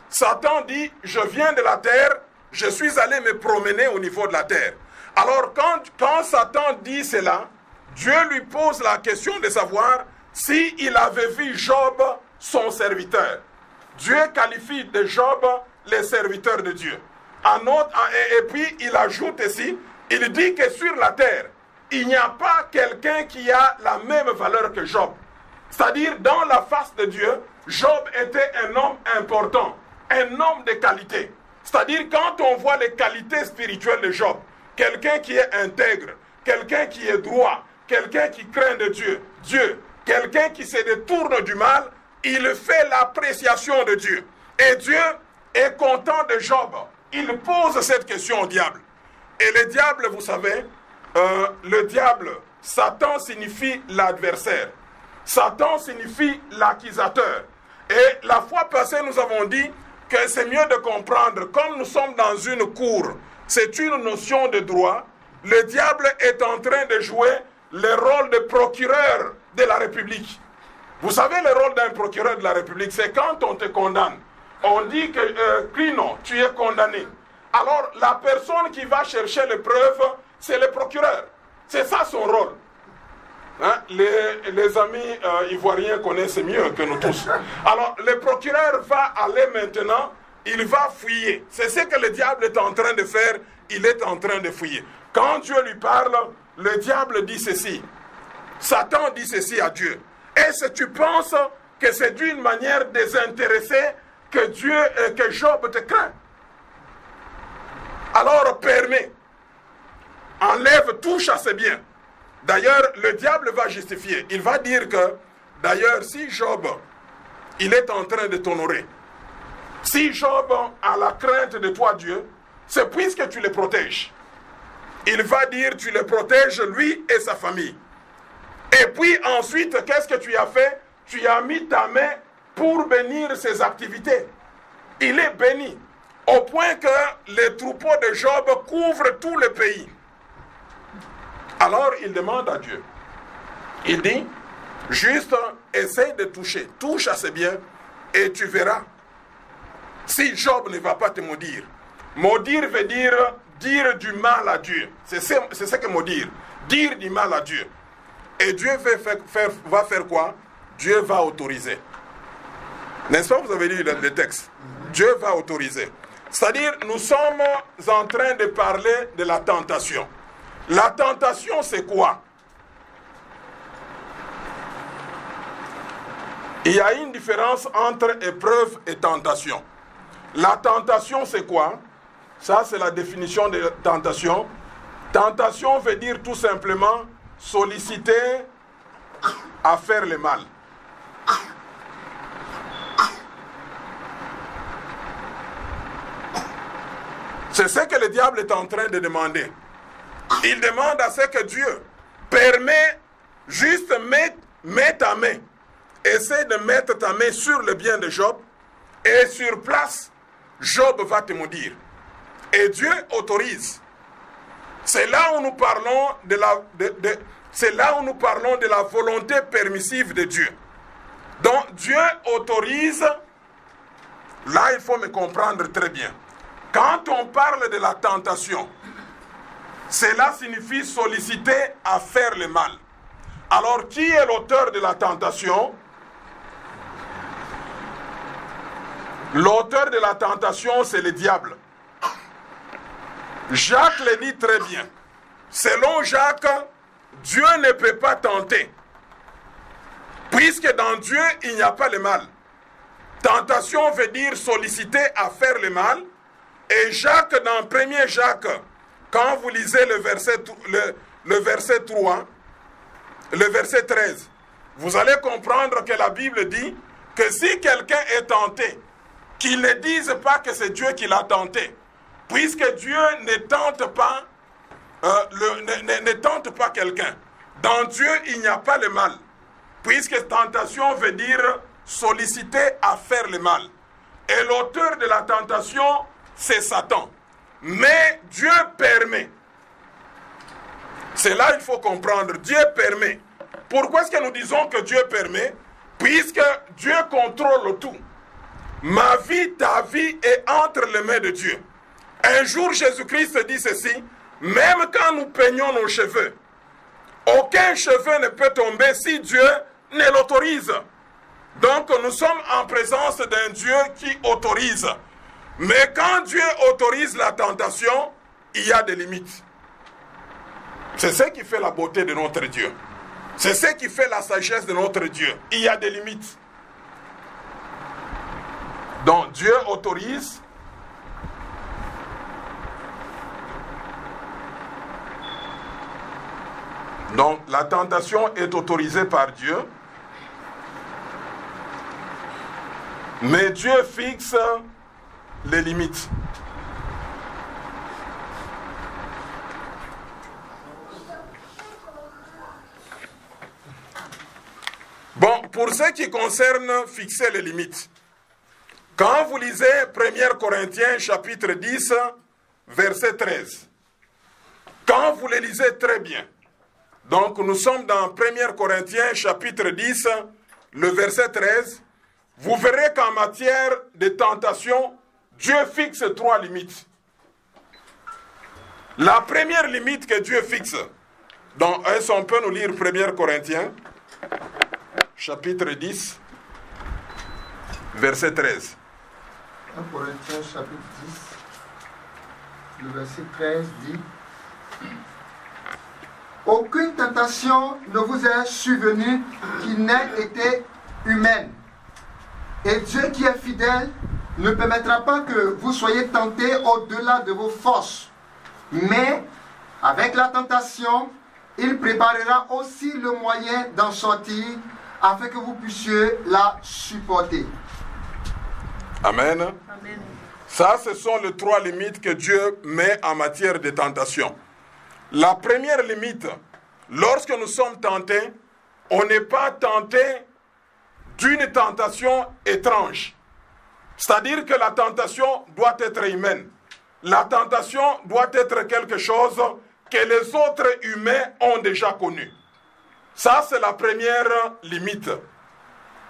Satan dit, je viens de la terre, je suis allé me promener au niveau de la terre. Alors quand Satan dit cela, Dieu lui pose la question de savoir s'il avait vu Job, son serviteur. Dieu qualifie de Job les serviteurs de Dieu. Et puis il ajoute ici, il dit que sur la terre, il n'y a pas quelqu'un qui a la même valeur que Job. C'est-à-dire, dans la face de Dieu, Job était un homme important, un homme de qualité. C'est-à-dire, quand on voit les qualités spirituelles de Job, quelqu'un qui est intègre, quelqu'un qui est droit, quelqu'un qui craint de Dieu, quelqu'un qui se détourne du mal, il fait l'appréciation de Dieu. Et Dieu est content de Job. Il pose cette question au diable. Et le diable, vous savez, le diable, Satan signifie l'adversaire. Satan signifie l'accusateur. Et la fois passée, nous avons dit que c'est mieux de comprendre, comme nous sommes dans une cour, c'est une notion de droit, le diable est en train de jouer le rôle de procureur de la République. Vous savez le rôle d'un procureur de la République, c'est quand on te condamne. On dit que, Clino, tu es condamné. Alors, la personne qui va chercher les preuves, c'est le procureur. C'est ça son rôle. Hein? Les amis ivoiriens connaissent mieux que nous tous. Alors, le procureur va aller maintenant, il va fouiller. C'est ce que le diable est en train de faire, il est en train de fouiller. Quand Dieu lui parle, le diable dit ceci. Satan dit ceci à Dieu. Est-ce que tu penses que c'est d'une manière désintéressée que Job te craint? Alors permets, enlève, touche à ses biens. D'ailleurs, le diable va justifier. Il va dire que, d'ailleurs, si Job, il est en train de t'honorer, si Job a la crainte de toi, Dieu, c'est puisque tu le protèges. Il va dire, tu le protèges, lui et sa famille. Et puis ensuite, qu'est-ce que tu as fait? Tu as mis ta main pour bénir ses activités. Il est béni, au point que les troupeaux de Job couvrent tout le pays. Alors il demande à Dieu. Il dit, juste essaye de toucher, touche à ses biens et tu verras. Si Job ne va pas te maudire. Maudire veut dire du mal à Dieu. C'est ce que maudire. Dire du mal à Dieu. Et Dieu va faire quoi? Dieu va autoriser. N'est-ce pas, vous avez lu le texte? Dieu va autoriser. C'est-à-dire, nous sommes en train de parler de la tentation. La tentation, c'est quoi? Il y a une différence entre épreuve et tentation. La tentation, c'est quoi? Ça, c'est la définition de tentation. Tentation veut dire tout simplement solliciter à faire le mal. C'est ce que le diable est en train de demander. Il demande à ce que Dieu permet, juste mets ta main. Essaie de mettre ta main sur le bien de Job et sur place, Job va te maudire. Et Dieu autorise. C'est là où nous parlons c'est là où nous parlons de la volonté permissive de Dieu. Donc Dieu autorise, là il faut me comprendre très bien. Quand on parle de la tentation, cela signifie solliciter à faire le mal. Alors qui est l'auteur de la tentation? L'auteur de la tentation, c'est le diable. Jacques le dit très bien. Selon Jacques, Dieu ne peut pas tenter. Puisque dans Dieu, il n'y a pas le mal. Tentation veut dire solliciter à faire le mal. Et Jacques, dans 1er Jacques, quand vous lisez le verset 3, le verset 13, vous allez comprendre que la Bible dit que si quelqu'un est tenté, qu'il ne dise pas que c'est Dieu qui l'a tenté. Puisque Dieu ne tente pas, ne tente pas quelqu'un. Dans Dieu, il n'y a pas le mal. Puisque tentation veut dire solliciter à faire le mal. Et l'auteur de la tentation, c'est Satan. Mais Dieu permet. C'est là qu'il faut comprendre. Dieu permet. Pourquoi est-ce que nous disons que Dieu permet? Puisque Dieu contrôle tout. Ma vie, ta vie est entre les mains de Dieu. Un jour, Jésus-Christ dit ceci, même quand nous peignons nos cheveux, aucun cheveu ne peut tomber si Dieu ne l'autorise. Donc, nous sommes en présence d'un Dieu qui autorise. Mais quand Dieu autorise la tentation, il y a des limites. C'est ce qui fait la beauté de notre Dieu. C'est ce qui fait la sagesse de notre Dieu. Il y a des limites. Donc, Dieu autorise. Donc, la tentation est autorisée par Dieu. Mais Dieu fixe les limites. Bon, pour ce qui concerne fixer les limites, Quand vous lisez 1 Corinthiens chapitre 10, verset 13, quand vous le lisez très bien, donc nous sommes dans 1 Corinthiens chapitre 10, le verset 13, vous verrez qu'en matière de tentation, Dieu fixe 3 limites. La première limite que Dieu fixe, donc est-ce qu'on peut nous lire 1 Corinthiens chapitre 10, verset 13. 1 Corinthiens chapitre 10, le verset 13 dit: aucune tentation ne vous est survenue qui n'ait été humaine. Et Dieu qui est fidèle ne permettra pas que vous soyez tentés au-delà de vos forces. Mais avec la tentation, il préparera aussi le moyen d'en sortir afin que vous puissiez la supporter. Amen. Amen. Ça, ce sont les 3 limites que Dieu met en matière de tentation. La première limite, lorsque nous sommes tentés, on n'est pas tenté d'une tentation étrange. C'est-à-dire que la tentation doit être humaine. La tentation doit être quelque chose que les autres humains ont déjà connu. Ça, c'est la première limite.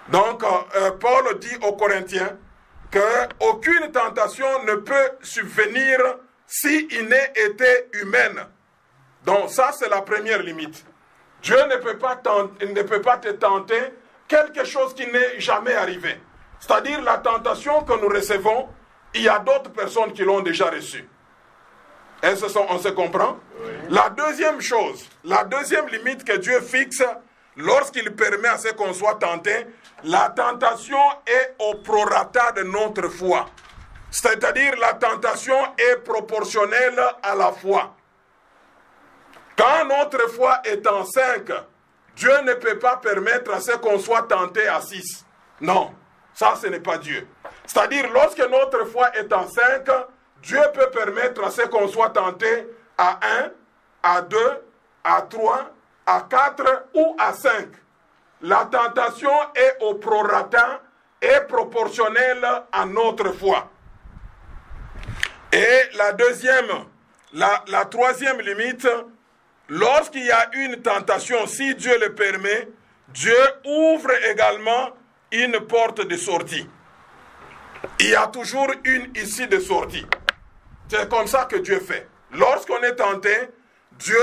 Donc, Paul dit aux Corinthiens qu'aucune tentation ne peut subvenir s'il n'est été humaine. Donc, ça, c'est la première limite. Dieu ne peut pas te tenter quelque chose qui n'est jamais arrivé. C'est-à-dire la tentation que nous recevons, il y a d'autres personnes qui l'ont déjà reçue. On se comprend? Oui. La deuxième chose, la deuxième limite que Dieu fixe lorsqu'il permet à ce qu'on soit tenté, la tentation est au prorata de notre foi. C'est-à-dire la tentation est proportionnelle à la foi. Quand notre foi est en 5, Dieu ne peut pas permettre à ce qu'on soit tenté à 6. Non, ça ce n'est pas Dieu. C'est-à-dire lorsque notre foi est en 5, Dieu peut permettre à ce qu'on soit tenté à 1, à 2, à 3, à 4 ou à 5. La tentation est au prorata et proportionnelle à notre foi. Et la troisième limite, lorsqu'il y a une tentation, si Dieu le permet, Dieu ouvre également une porte de sortie. Il y a toujours une issue de sortie. C'est comme ça que Dieu fait. Lorsqu'on est tenté, Dieu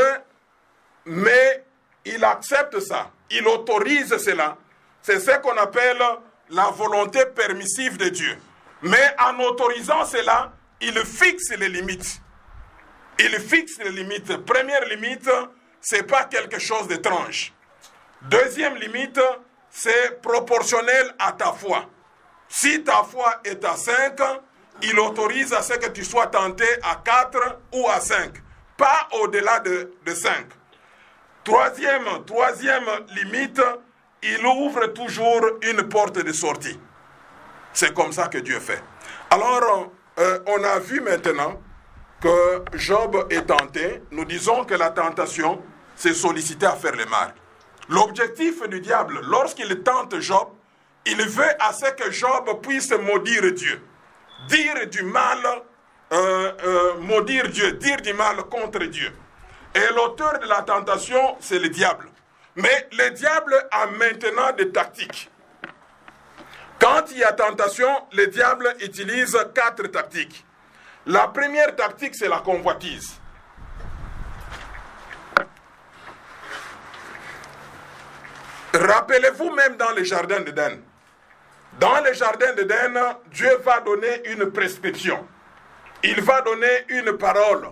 il accepte ça. Il autorise cela. C'est ce qu'on appelle la volonté permissive de Dieu. Mais en autorisant cela, il fixe les limites. Il fixe les limites. Première limite, ce n'est pas quelque chose d'étrange. Deuxième limite, c'est proportionnel à ta foi. Si ta foi est à 5, il autorise à ce que tu sois tenté à 4 ou à 5. Pas au-delà de 5. Troisième limite, il ouvre toujours une porte de sortie. C'est comme ça que Dieu fait. Alors, on a vu maintenant que Job est tenté. Nous disons que la tentation, c'est solliciter à faire le mal. L'objectif du diable, lorsqu'il tente Job, il veut à ce que Job puisse maudire Dieu. Dire du mal, maudire Dieu, dire du mal contre Dieu. Et l'auteur de la tentation, c'est le diable. Mais le diable a maintenant des tactiques. Quand il y a tentation, le diable utilise 4 tactiques. La première tactique, c'est la convoitise. Rappelez-vous même dans le jardin d'Éden. Dans le jardin d'Éden, Dieu va donner une prescription. Il va donner une parole.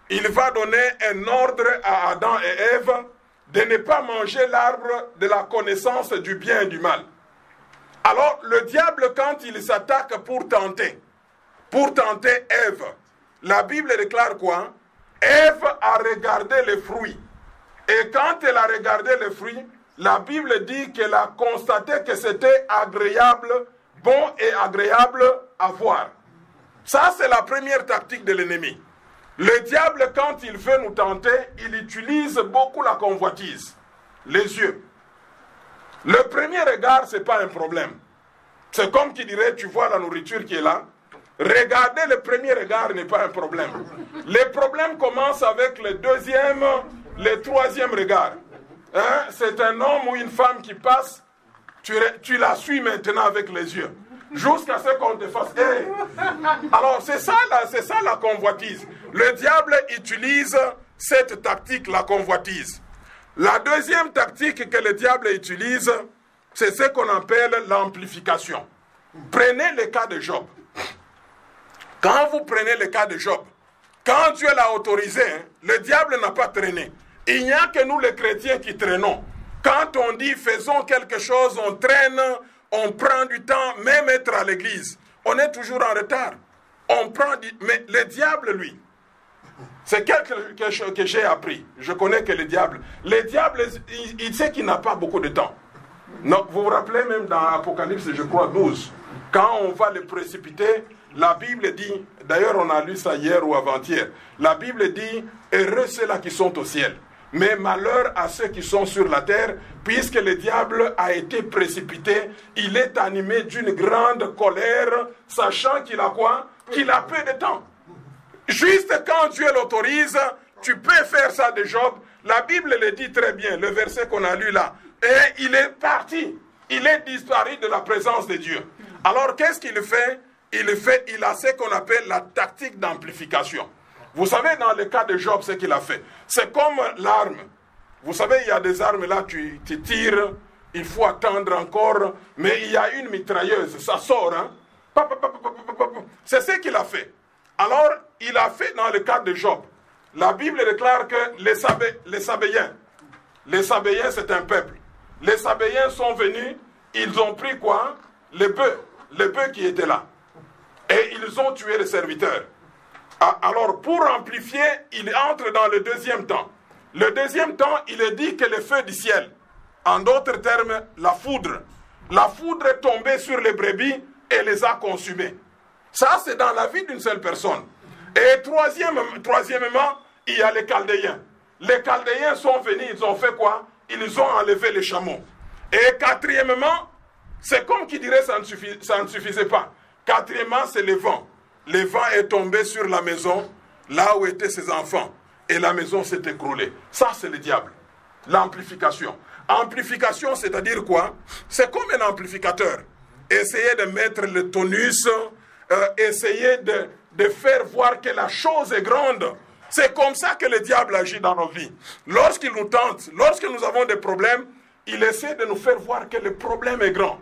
Il va donner un ordre à Adam et Ève de ne pas manger l'arbre de la connaissance du bien et du mal. Alors, le diable, quand il s'attaque pour tenter Ève, la Bible déclare quoi? Ève a regardé les fruits. Et quand elle a regardé les fruits, la Bible dit qu'elle a constaté que c'était agréable, bon et agréable à voir. Ça, c'est la première tactique de l'ennemi. Le diable, quand il veut nous tenter, il utilise beaucoup la convoitise, les yeux. Le premier regard, ce n'est pas un problème. C'est comme qui dirait, tu vois la nourriture qui est là, regarder le premier regard n'est pas un problème. Les problèmes commencent avec le deuxième, le troisième regard. Hein? C'est un homme ou une femme qui passe, tu la suis maintenant avec les yeux. Jusqu'à ce qu'on te fasse... Hey! Alors c'est ça la convoitise. Le diable utilise cette tactique, la convoitise. La deuxième tactique que le diable utilise, c'est ce qu'on appelle l'amplification. Prenez le cas de Job. Quand vous prenez le cas de Job, quand Dieu l'a autorisé, le diable n'a pas traîné. Il n'y a que nous les chrétiens qui traînons. Quand on dit faisons quelque chose, on traîne, on prend du temps, même être à l'église. On est toujours en retard. Mais le diable, lui, c'est quelque chose que j'ai appris. Je connais que le diable, il sait qu'il n'a pas beaucoup de temps. Non, vous vous rappelez même dans Apocalypse, je crois, 12, quand on va le précipiter, la Bible dit, d'ailleurs on a lu ça hier ou avant-hier, la Bible dit, heureux ceux-là qui sont au ciel, mais malheur à ceux qui sont sur la terre, puisque le diable a été précipité, il est animé d'une grande colère, sachant qu'il a quoi? Qu'il a peu de temps. Juste quand Dieu l'autorise, tu peux faire ça de Job. La Bible le dit très bien, le verset qu'on a lu là. Et il est parti. Il est disparu de la présence de Dieu. Alors qu'est-ce qu'il fait? Il a ce qu'on appelle la tactique d'amplification. Vous savez, dans le cas de Job, ce qu'il a fait. C'est comme l'arme. Vous savez, il y a des armes là, tu tires, il faut attendre encore, mais il y a une mitrailleuse, ça sort. Hein? C'est ce qu'il a fait. Alors, il a fait dans le cas de Job. La Bible déclare que les Sabéens c'est un peuple. Les Sabéens sont venus, ils ont pris quoi? Les bœufs qui étaient là. Et ils ont tué les serviteurs. Alors, pour amplifier, il entre dans le deuxième temps. Le deuxième temps, il est dit que le feu du ciel, en d'autres termes, la foudre est tombée sur les brebis et les a consumées. Ça, c'est dans la vie d'une seule personne. Et troisièmement, il y a les Chaldéens. Les Chaldéens sont venus, ils ont fait quoi? Ils ont enlevé les chameaux. Et quatrièmement, c'est comme qui dirait ça ne suffisait pas. Quatrièmement, c'est le vent. Le vent est tombé sur la maison, là où étaient ses enfants. Et la maison s'est écroulée. Ça, c'est le diable. L'amplification. Amplification, c'est-à-dire quoi? C'est comme un amplificateur. Essayer de mettre le tonus, essayer de faire voir que la chose est grande. C'est comme ça que le diable agit dans nos vies. Lorsqu'il nous tente, lorsque nous avons des problèmes, il essaie de nous faire voir que le problème est grand.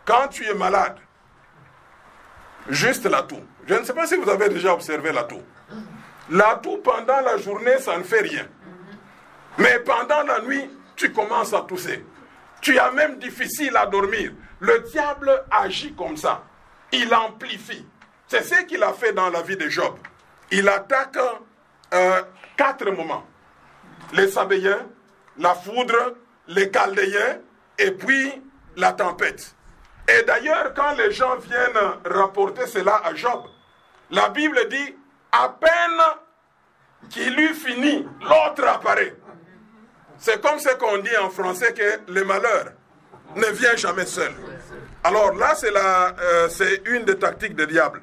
Quand tu es malade, juste la toux. Je ne sais pas si vous avez déjà observé la toux. La toux, pendant la journée, ça ne fait rien. Mais pendant la nuit, tu commences à tousser. Tu as même difficile à dormir. Le diable agit comme ça. Il amplifie. C'est ce qu'il a fait dans la vie de Job. Il attaque 4 moments. Les Sabéens, la foudre, les Chaldéens, et puis la tempête. Et d'ailleurs, quand les gens viennent rapporter cela à Job, la Bible dit, à peine qu'il eut fini, l'autre apparaît. C'est comme ce qu'on dit en français que le malheur ne vient jamais seul. Alors là, c'est une des tactiques du diable.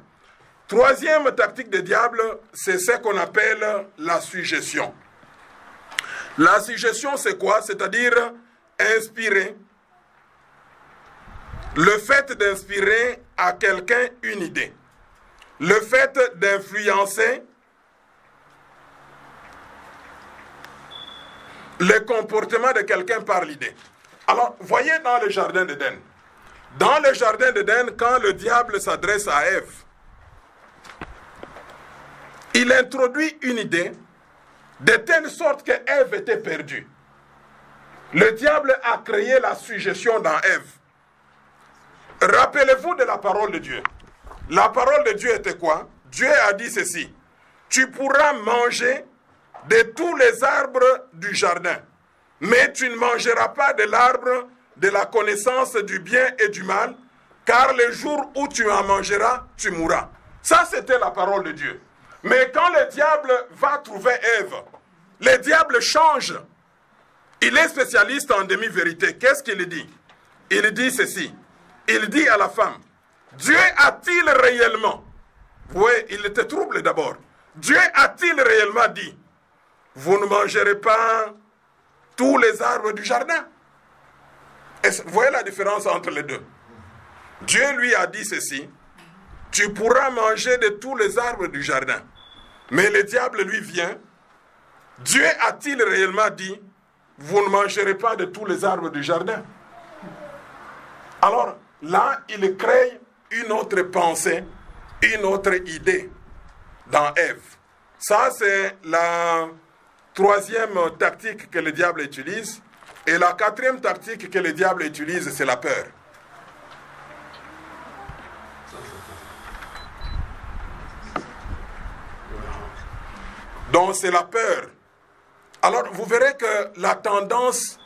Troisième tactique du diable, c'est ce qu'on appelle la suggestion. La suggestion, c'est quoi? C'est-à-dire inspirer. Le fait d'inspirer à quelqu'un une idée. Le fait d'influencer le comportement de quelqu'un par l'idée. Alors, voyez dans le jardin d'Éden. Dans le jardin d'Éden, quand le diable s'adresse à Ève, il introduit une idée de telle sorte que Ève était perdue. Le diable a créé la suggestion dans Ève. Rappelez-vous de la parole de Dieu. La parole de Dieu était quoi? Dieu a dit ceci. Tu pourras manger de tous les arbres du jardin, mais tu ne mangeras pas de l'arbre de la connaissance du bien et du mal, car le jour où tu en mangeras, tu mourras. Ça, c'était la parole de Dieu. Mais quand le diable va trouver Ève, le diable change. Il est spécialiste en demi-vérité. Qu'est-ce qu'il dit? Il dit ceci. Il dit à la femme, Dieu a-t-il réellement, vous voyez, il était troublé d'abord. Dieu a-t-il réellement dit, vous ne mangerez pas tous les arbres du jardin? Vous voyez la différence entre les deux? Dieu lui a dit ceci, tu pourras manger de tous les arbres du jardin. Mais le diable lui vient, Dieu a-t-il réellement dit, vous ne mangerez pas de tous les arbres du jardin? Alors là, il crée une autre pensée, une autre idée dans Ève. Ça, c'est la troisième tactique que le diable utilise. Et la quatrième tactique que le diable utilise, c'est la peur. Donc, c'est la peur. Alors, vous verrez que la tendance,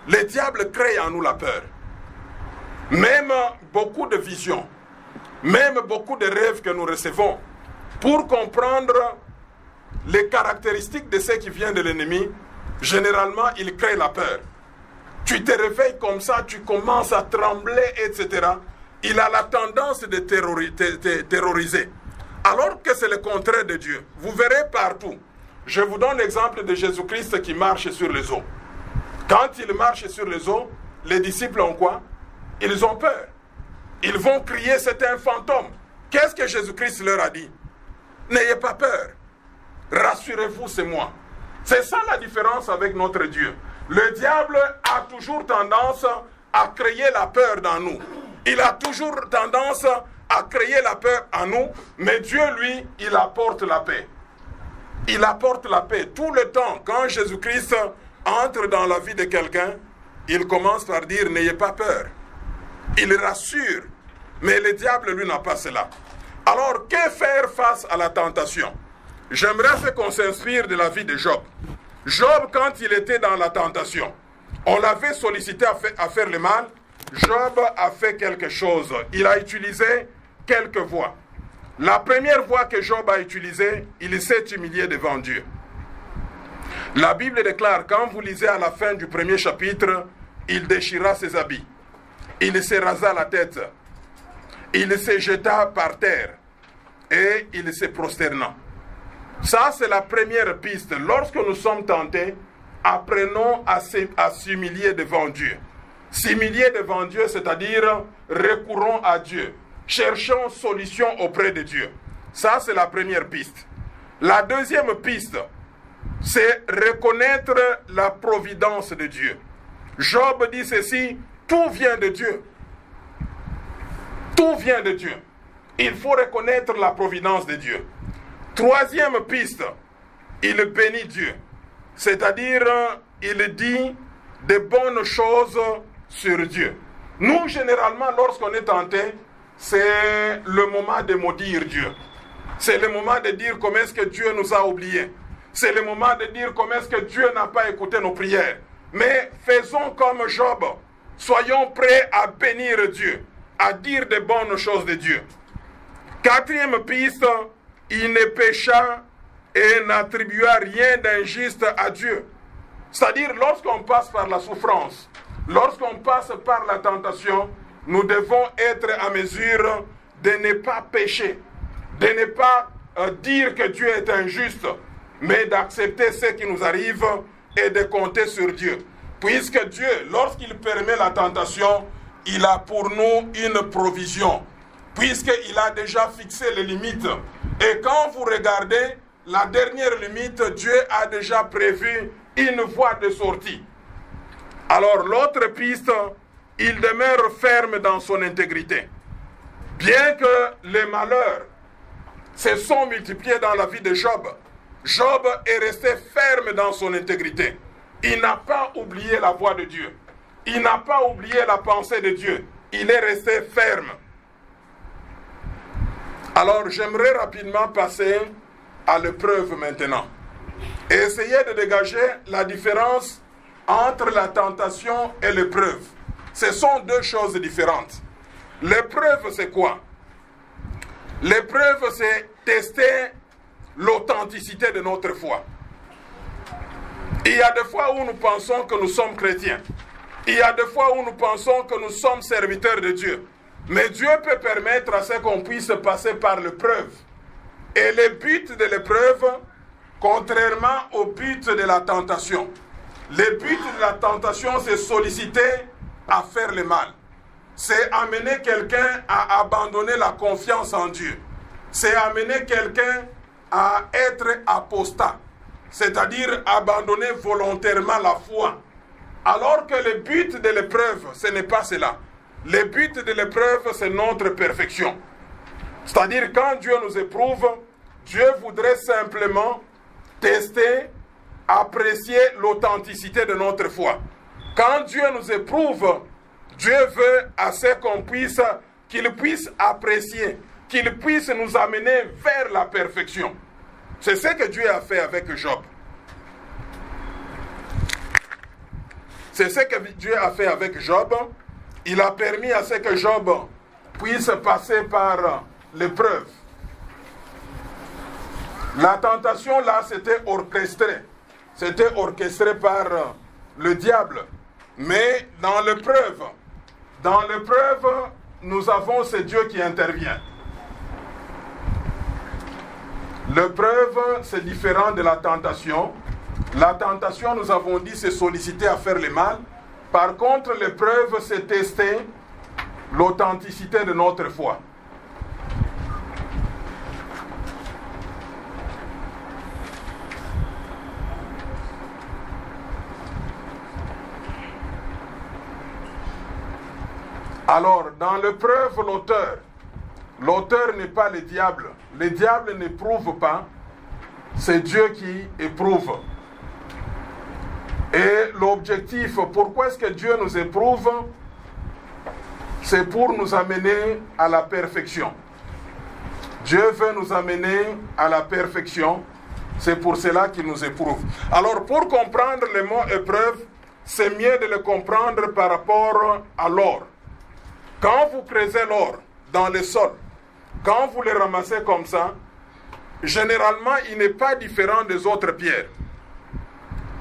le diable crée en nous la peur. Même beaucoup de visions, même beaucoup de rêves que nous recevons, pour comprendre les caractéristiques de ce qui vient de l'ennemi, généralement, il crée la peur. Tu te réveilles comme ça, tu commences à trembler, etc. Il a la tendance de terroriser. Alors que c'est le contraire de Dieu. Vous verrez partout. Je vous donne l'exemple de Jésus-Christ qui marche sur les eaux. Quand il marche sur les eaux, les disciples ont quoi? Ils ont peur. Ils vont crier, c'est un fantôme. Qu'est-ce que Jésus-Christ leur a dit? N'ayez pas peur. Rassurez-vous, c'est moi. C'est ça la différence avec notre Dieu. Le diable a toujours tendance à créer la peur dans nous. Il a toujours tendance à créer la peur en nous, mais Dieu, lui, il apporte la paix. Il apporte la paix. Tout le temps, quand Jésus-Christ entre dans la vie de quelqu'un, il commence par dire, n'ayez pas peur. Il rassure, mais le diable, lui, n'a pas cela. Alors, que faire face à la tentation? J'aimerais qu'on s'inspire de la vie de Job. Job, quand il était dans la tentation, on l'avait sollicité à faire le mal. Job a fait quelque chose. Il a utilisé quelques voies. La première voie que Job a utilisée, il s'est humilié devant Dieu. La Bible déclare, quand vous lisez à la fin du premier chapitre, il déchira ses habits. Il se rasa la tête. Il se jeta par terre. Et il se prosterna. Ça, c'est la première piste. Lorsque nous sommes tentés, apprenons à s'humilier devant Dieu. S'humilier devant Dieu, c'est-à-dire recourons à Dieu. Cherchons solution auprès de Dieu. Ça, c'est la première piste. La deuxième piste, c'est reconnaître la providence de Dieu. Job dit ceci, tout vient de Dieu. Tout vient de Dieu. Il faut reconnaître la providence de Dieu. Troisième piste, il bénit Dieu. C'est-à-dire, il dit de bonnes choses sur Dieu. Nous, généralement, lorsqu'on est tenté, c'est le moment de maudire Dieu. C'est le moment de dire comment est-ce que Dieu nous a oubliés. C'est le moment de dire comment est-ce que Dieu n'a pas écouté nos prières. Mais faisons comme Job. Soyons prêts à bénir Dieu, à dire de bonnes choses de Dieu. Quatrième piste, il ne pécha et n'attribua rien d'injuste à Dieu. C'est-à-dire, lorsqu'on passe par la souffrance, lorsqu'on passe par la tentation, nous devons être à mesure de ne pas pécher, de ne pas dire que Dieu est injuste, mais d'accepter ce qui nous arrive et de compter sur Dieu. Puisque Dieu, lorsqu'il permet la tentation, il a pour nous une provision, puisqu'il a déjà fixé les limites. Et quand vous regardez la dernière limite, Dieu a déjà prévu une voie de sortie. Alors l'autre piste, il demeure ferme dans son intégrité. Bien que les malheurs se sont multipliés dans la vie de Job, Job est resté ferme dans son intégrité. Il n'a pas oublié la voie de Dieu. Il n'a pas oublié la pensée de Dieu. Il est resté ferme. Alors j'aimerais rapidement passer à l'épreuve maintenant. Et essayer de dégager la différence entre la tentation et l'épreuve. Ce sont deux choses différentes. L'épreuve, c'est quoi? L'épreuve, c'est tester l'authenticité de notre foi. Il y a des fois où nous pensons que nous sommes chrétiens. Il y a des fois où nous pensons que nous sommes serviteurs de Dieu. Mais Dieu peut permettre à ce qu'on puisse passer par l'épreuve. Et le but de l'épreuve, contrairement au but de la tentation. Le but de la tentation, c'est solliciter à faire le mal. C'est amener quelqu'un à abandonner la confiance en Dieu. C'est amener quelqu'un à être apostat. C'est-à-dire abandonner volontairement la foi. Alors que le but de l'épreuve, ce n'est pas cela. Le but de l'épreuve, c'est notre perfection. C'est-à-dire quand Dieu nous éprouve, Dieu voudrait simplement tester, apprécier l'authenticité de notre foi. Quand Dieu nous éprouve, Dieu veut assez qu'il puisse apprécier, qu'il puisse nous amener vers la perfection. C'est ce que Dieu a fait avec Job. C'est ce que Dieu a fait avec Job. Il a permis à ce que Job puisse passer par l'épreuve. La tentation, là, c'était orchestré. C'était orchestré par le diable. Mais dans l'épreuve, nous avons ce Dieu qui intervient. L'épreuve, c'est différent de la tentation. La tentation, nous avons dit, c'est solliciter à faire le mal. Par contre, l'épreuve, c'est tester l'authenticité de notre foi. Alors, dans l'épreuve, l'auteur n'est pas le diable. Le diable n'éprouve pas. C'est Dieu qui éprouve. Et l'objectif, pourquoi est-ce que Dieu nous éprouve? C'est pour nous amener à la perfection. Dieu veut nous amener à la perfection. C'est pour cela qu'il nous éprouve. Alors, pour comprendre le mot épreuve, c'est mieux de le comprendre par rapport à l'or. Quand vous creusez l'or dans le sol, quand vous le ramassez comme ça, généralement, il n'est pas différent des autres pierres.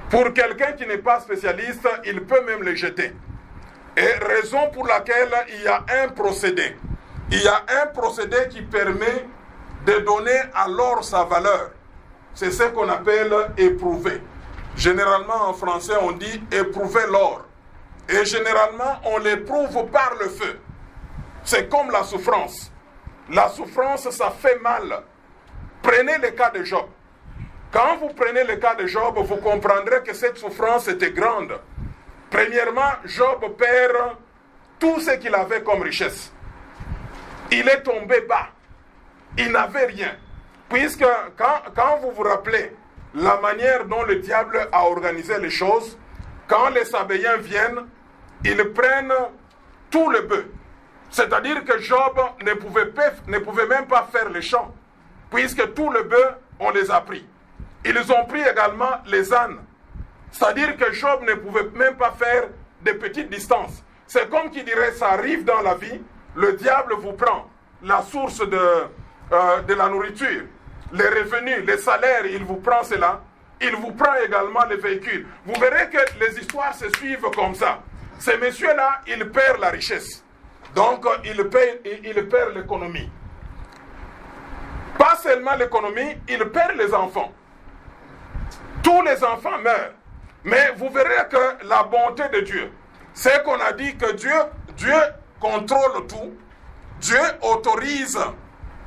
Pour quelqu'un qui n'est pas spécialiste, il peut même le jeter. Et raison pour laquelle il y a un procédé. Il y a un procédé qui permet de donner à l'or sa valeur. C'est ce qu'on appelle éprouver. Généralement, en français, on dit éprouver l'or. Et généralement, on l'éprouve par le feu. C'est comme la souffrance. La souffrance, ça fait mal. Prenez le cas de Job. Quand vous prenez le cas de Job, vous comprendrez que cette souffrance était grande. Premièrement, Job perd tout ce qu'il avait comme richesse. Il est tombé bas. Il n'avait rien. Puisque quand vous vous rappelez la manière dont le diable a organisé les choses, quand les Sabéens viennent, ils prennent tout le bœuf. C'est-à-dire que Job ne pouvait même pas faire les champs, puisque tout le bœuf, on les a pris. Ils ont pris également les ânes. C'est-à-dire que Job ne pouvait même pas faire de petites distances. C'est comme qui dirait, ça arrive dans la vie, le diable vous prend la source de la nourriture, les revenus, les salaires, il vous prend cela. Il vous prend également les véhicules. Vous verrez que les histoires se suivent comme ça. Ces messieurs-là, ils perdent la richesse. Donc, ils perdent l'économie. Pas seulement l'économie, ils perdent les enfants. Tous les enfants meurent. Mais vous verrez que la bonté de Dieu, c'est qu'on a dit que Dieu contrôle tout. Dieu autorise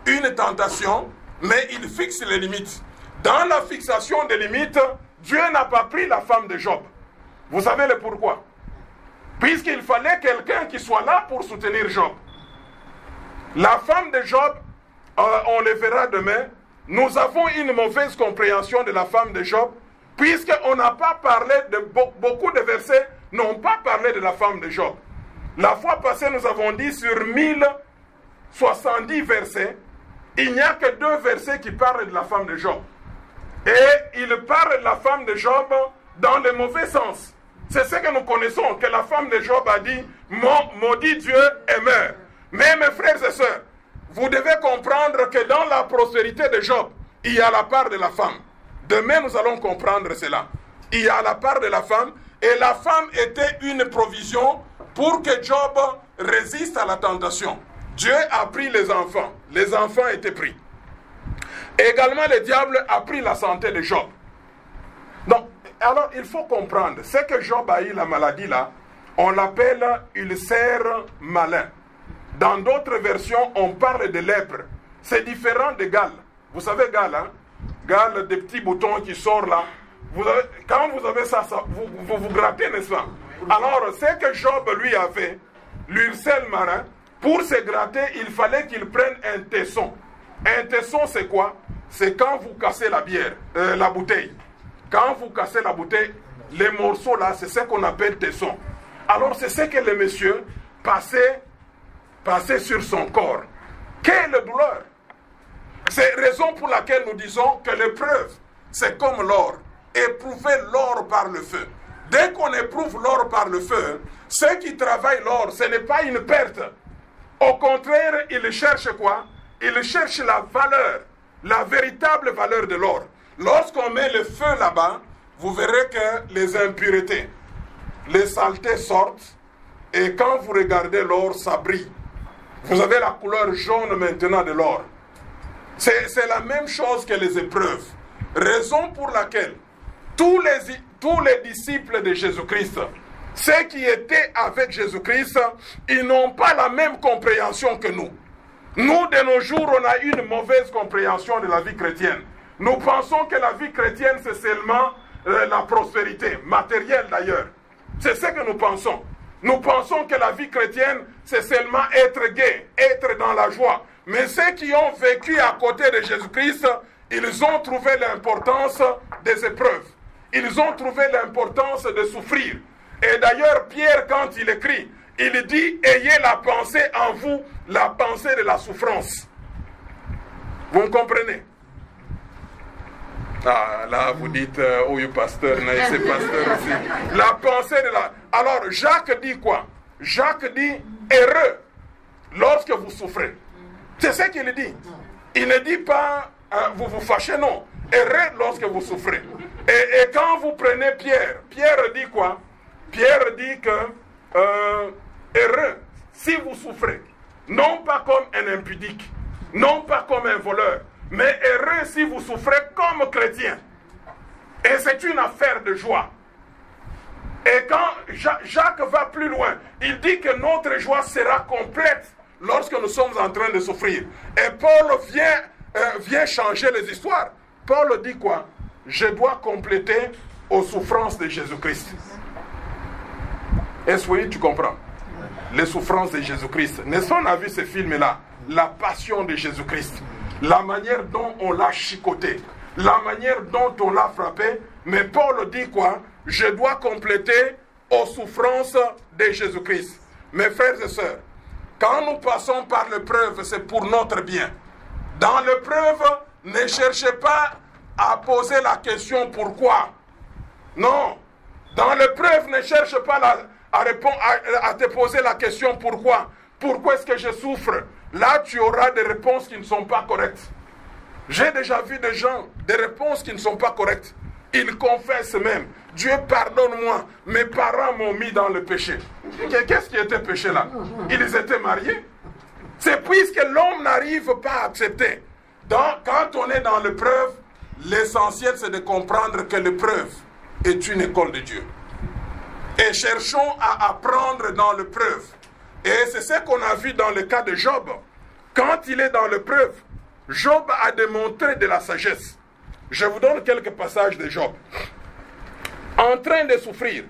une tentation, mais il fixe les limites. Dans la fixation des limites, Dieu n'a pas pris la femme de Job. Vous savez le pourquoi? Puisqu'il fallait quelqu'un qui soit là pour soutenir Job. La femme de Job, on le verra demain, nous avons une mauvaise compréhension de la femme de Job, puisqu'on n'a pas parlé de beaucoup de versets, n'ont pas parlé de la femme de Job. La fois passée, nous avons dit sur 1070 versets, il n'y a que 2 versets qui parlent de la femme de Job. Et il parle de la femme de Job dans le mauvais sens. C'est ce que nous connaissons, que la femme de Job a dit, maudit Dieu et meurt. Mais mes frères et sœurs, vous devez comprendre que dans la prospérité de Job, il y a la part de la femme. Demain, nous allons comprendre cela. Il y a la part de la femme, et la femme était une provision pour que Job résiste à la tentation. Dieu a pris les enfants étaient pris. Également, le diable a pris la santé de Job. Donc, alors il faut comprendre, c'est que Job a eu la maladie là, on l'appelle ulcère malin. Dans d'autres versions, on parle de lèpre. C'est différent de gale. Vous savez gale, hein? Gale, des petits boutons qui sortent là. Quand vous avez ça, vous grattez, n'est-ce pas? Alors, c'est que Job lui avait, l'ulcère malin, pour se gratter, il fallait qu'il prenne un tesson. Un tesson, c'est quoi? C'est quand vous cassez la bouteille. Quand vous cassez la bouteille, les morceaux là, c'est ce qu'on appelle tesson. Alors, c'est ce que le monsieur passait sur son corps. Quelle douleur! C'est la raison pour laquelle nous disons que l'épreuve, c'est comme l'or. Éprouver l'or par le feu. Dès qu'on éprouve l'or par le feu, ceux qui travaillent l'or, ce n'est pas une perte. Au contraire, ils cherchent quoi? Ils cherchent la valeur, la véritable valeur de l'or. Lorsqu'on met le feu là-bas, vous verrez que les impuretés, les saletés sortent, et quand vous regardez l'or, ça brille. Vous avez la couleur jaune maintenant de l'or. C'est la même chose que les épreuves. Raison pour laquelle tous les disciples de Jésus-Christ, ceux qui étaient avec Jésus-Christ, ils n'ont pas la même compréhension que nous. Nous, de nos jours, on a une mauvaise compréhension de la vie chrétienne. Nous pensons que la vie chrétienne, c'est seulement la prospérité, matérielle d'ailleurs. C'est ce que nous pensons. Nous pensons que la vie chrétienne, c'est seulement être gai, être dans la joie. Mais ceux qui ont vécu à côté de Jésus-Christ, ils ont trouvé l'importance des épreuves. Ils ont trouvé l'importance de souffrir. Et d'ailleurs, Pierre, quand il écrit, il dit, ayez la pensée en vous, la pensée de la souffrance. Vous me comprenez? Ah, là, vous dites, oui, pasteur, c'est pasteur aussi. La pensée de la... Alors, Jacques dit quoi? Jacques dit, heureux lorsque vous souffrez. C'est ce qu'il dit. Il ne dit pas, vous vous fâchez, non. Heureux lorsque vous souffrez. Et quand vous prenez Pierre, Pierre dit quoi? Pierre dit que, heureux si vous souffrez. Non pas comme un impudique, non pas comme un voleur, mais heureux si vous souffrez comme chrétien. Et c'est une affaire de joie. Et quand Jacques va plus loin, il dit que notre joie sera complète lorsque nous sommes en train de souffrir. Et Paul vient changer les histoires. Paul dit quoi? Je dois compléter aux souffrances de Jésus-Christ. Est-ce que tu comprends? Les souffrances de Jésus-Christ. N'est-ce pas, on a vu ce film-là? La passion de Jésus-Christ. La manière dont on l'a chicoté. La manière dont on l'a frappé. Mais Paul dit quoi? Je dois compléter aux souffrances de Jésus-Christ. Mes frères et sœurs, quand nous passons par l'épreuve, c'est pour notre bien. Dans l'épreuve, ne cherchez pas à poser la question pourquoi. Non. Dans l'épreuve, ne cherche pas à te poser la question pourquoi. Pourquoi est-ce que je souffre? Là, tu auras des réponses qui ne sont pas correctes. J'ai déjà vu des gens, des réponses qui ne sont pas correctes. Ils confessent même. Dieu, pardonne-moi, mes parents m'ont mis dans le péché. Qu'est-ce qui était péché là? Ils étaient mariés. C'est puisque l'homme n'arrive pas à accepter. Donc, quand on est dans l'épreuve, l'essentiel c'est de comprendre que l'épreuve est une école de Dieu. Et cherchons à apprendre dans l'épreuve. Et c'est ce qu'on a vu dans le cas de Job. Quand il est dans l'épreuve, Job a démontré de la sagesse. Je vous donne quelques passages de Job. En train de souffrir,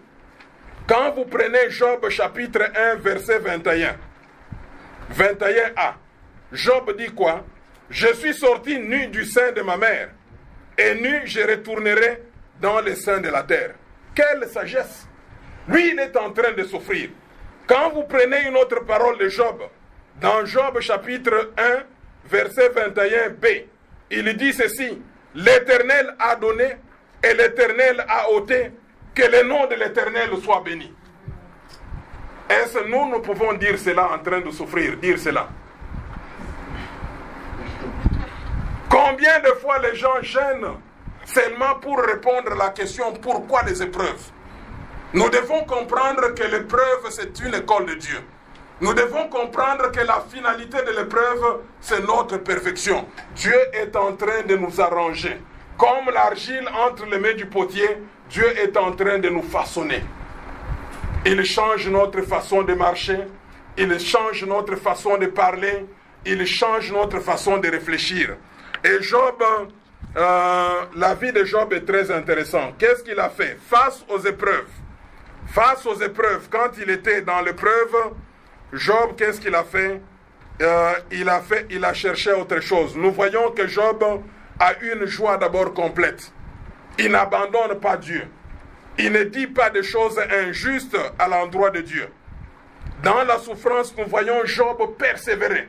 quand vous prenez Job chapitre 1 verset 21, 21a, Job dit quoi? Je suis sorti nu du sein de ma mère, et nu je retournerai dans les seins de la terre. Quelle sagesse! Lui, il est en train de souffrir. Quand vous prenez une autre parole de Job, dans Job chapitre 1, verset 21b, il dit ceci: l'Éternel a donné et l'Éternel a ôté, que le nom de l'Éternel soit béni. Est-ce que nous pouvons dire cela en train de souffrir, dire cela? Combien de fois les gens gênent seulement pour répondre à la question pourquoi les épreuves? Nous devons comprendre que l'épreuve c'est une école de Dieu. Nous devons comprendre que la finalité de l'épreuve, c'est notre perfection. Dieu est en train de nous arranger. Comme l'argile entre les mains du potier, Dieu est en train de nous façonner. Il change notre façon de marcher, il change notre façon de parler, il change notre façon de réfléchir. Et Job, la vie de Job est très intéressante. Qu'est-ce qu'il a fait? Face aux épreuves, quand il était dans l'épreuve, Job, qu'est-ce qu'il a fait? Il a cherché autre chose. Nous voyons que Job a une joie d'abord complète. Il n'abandonne pas Dieu. Il ne dit pas de choses injustes à l'endroit de Dieu. Dans la souffrance, nous voyons Job persévérer.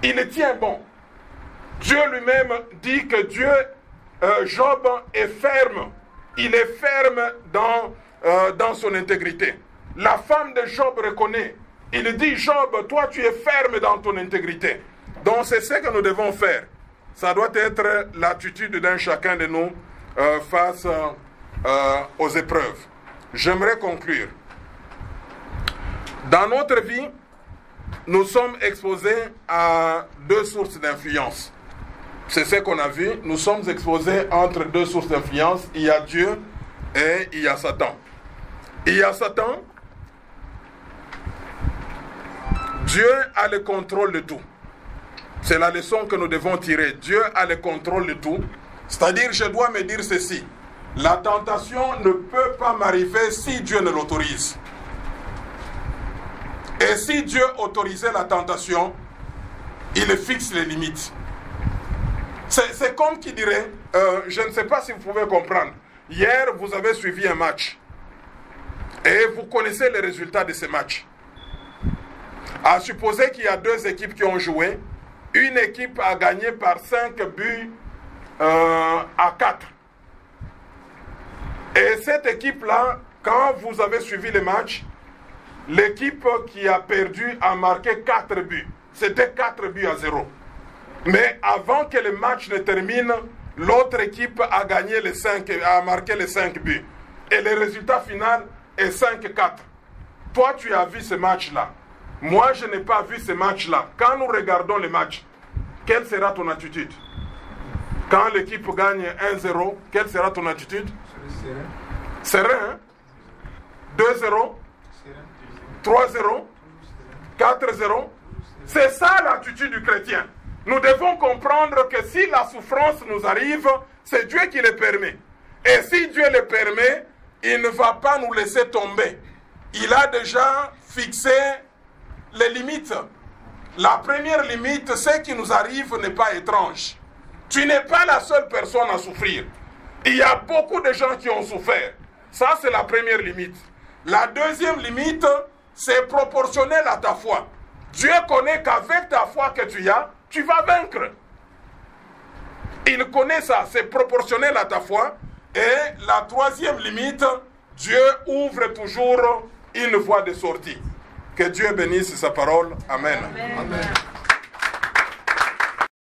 Il tient bon. Dieu lui-même dit que Job est ferme. Il est ferme dans son intégrité. La femme de Job reconnaît. Il dit, Job, toi tu es ferme dans ton intégrité. Donc c'est ce que nous devons faire. Ça doit être l'attitude d'un chacun de nous face aux épreuves. J'aimerais conclure. Dans notre vie, nous sommes exposés à deux sources d'influence. C'est ce qu'on a vu. Nous sommes exposés entre deux sources d'influence. Il y a Dieu et il y a Satan. Il y a Satan. Dieu a le contrôle de tout. C'est la leçon que nous devons tirer. Dieu a le contrôle de tout. C'est-à-dire, je dois me dire ceci. La tentation ne peut pas m'arriver si Dieu ne l'autorise. Et si Dieu autorisait la tentation, il fixe les limites. C'est comme qui dirait, je ne sais pas si vous pouvez comprendre. Hier, vous avez suivi un match. Et vous connaissez les résultats de ce match. À supposer qu'il y a deux équipes qui ont joué. Une équipe a gagné par 5 buts à 4. Et cette équipe-là, quand vous avez suivi le match, l'équipe qui a perdu a marqué 4 buts. C'était 4 buts à 0. Mais avant que le match ne termine, l'autre équipe a marqué les 5 buts. Et le résultat final est 5-4. Toi, tu as vu ce match-là. Moi, je n'ai pas vu ce match-là. Quand nous regardons le match, quelle sera ton attitude? Quand l'équipe gagne 1-0, quelle sera ton attitude? Serein, hein? 2-0, 3-0, 4-0. C'est ça l'attitude du chrétien. Nous devons comprendre que si la souffrance nous arrive, c'est Dieu qui le permet. Et si Dieu le permet, il ne va pas nous laisser tomber. Il a déjà fixé les limites. La première limite, ce qui nous arrive n'est pas étrange. Tu n'es pas la seule personne à souffrir. Il y a beaucoup de gens qui ont souffert. Ça, c'est la première limite. La deuxième limite, c'est proportionnel à ta foi. Dieu connaît qu'avec ta foi que tu as, tu vas vaincre. Il connaît ça, c'est proportionnel à ta foi. Et la troisième limite, Dieu ouvre toujours une voie de sortie. Que Dieu bénisse sa parole. Amen. Amen.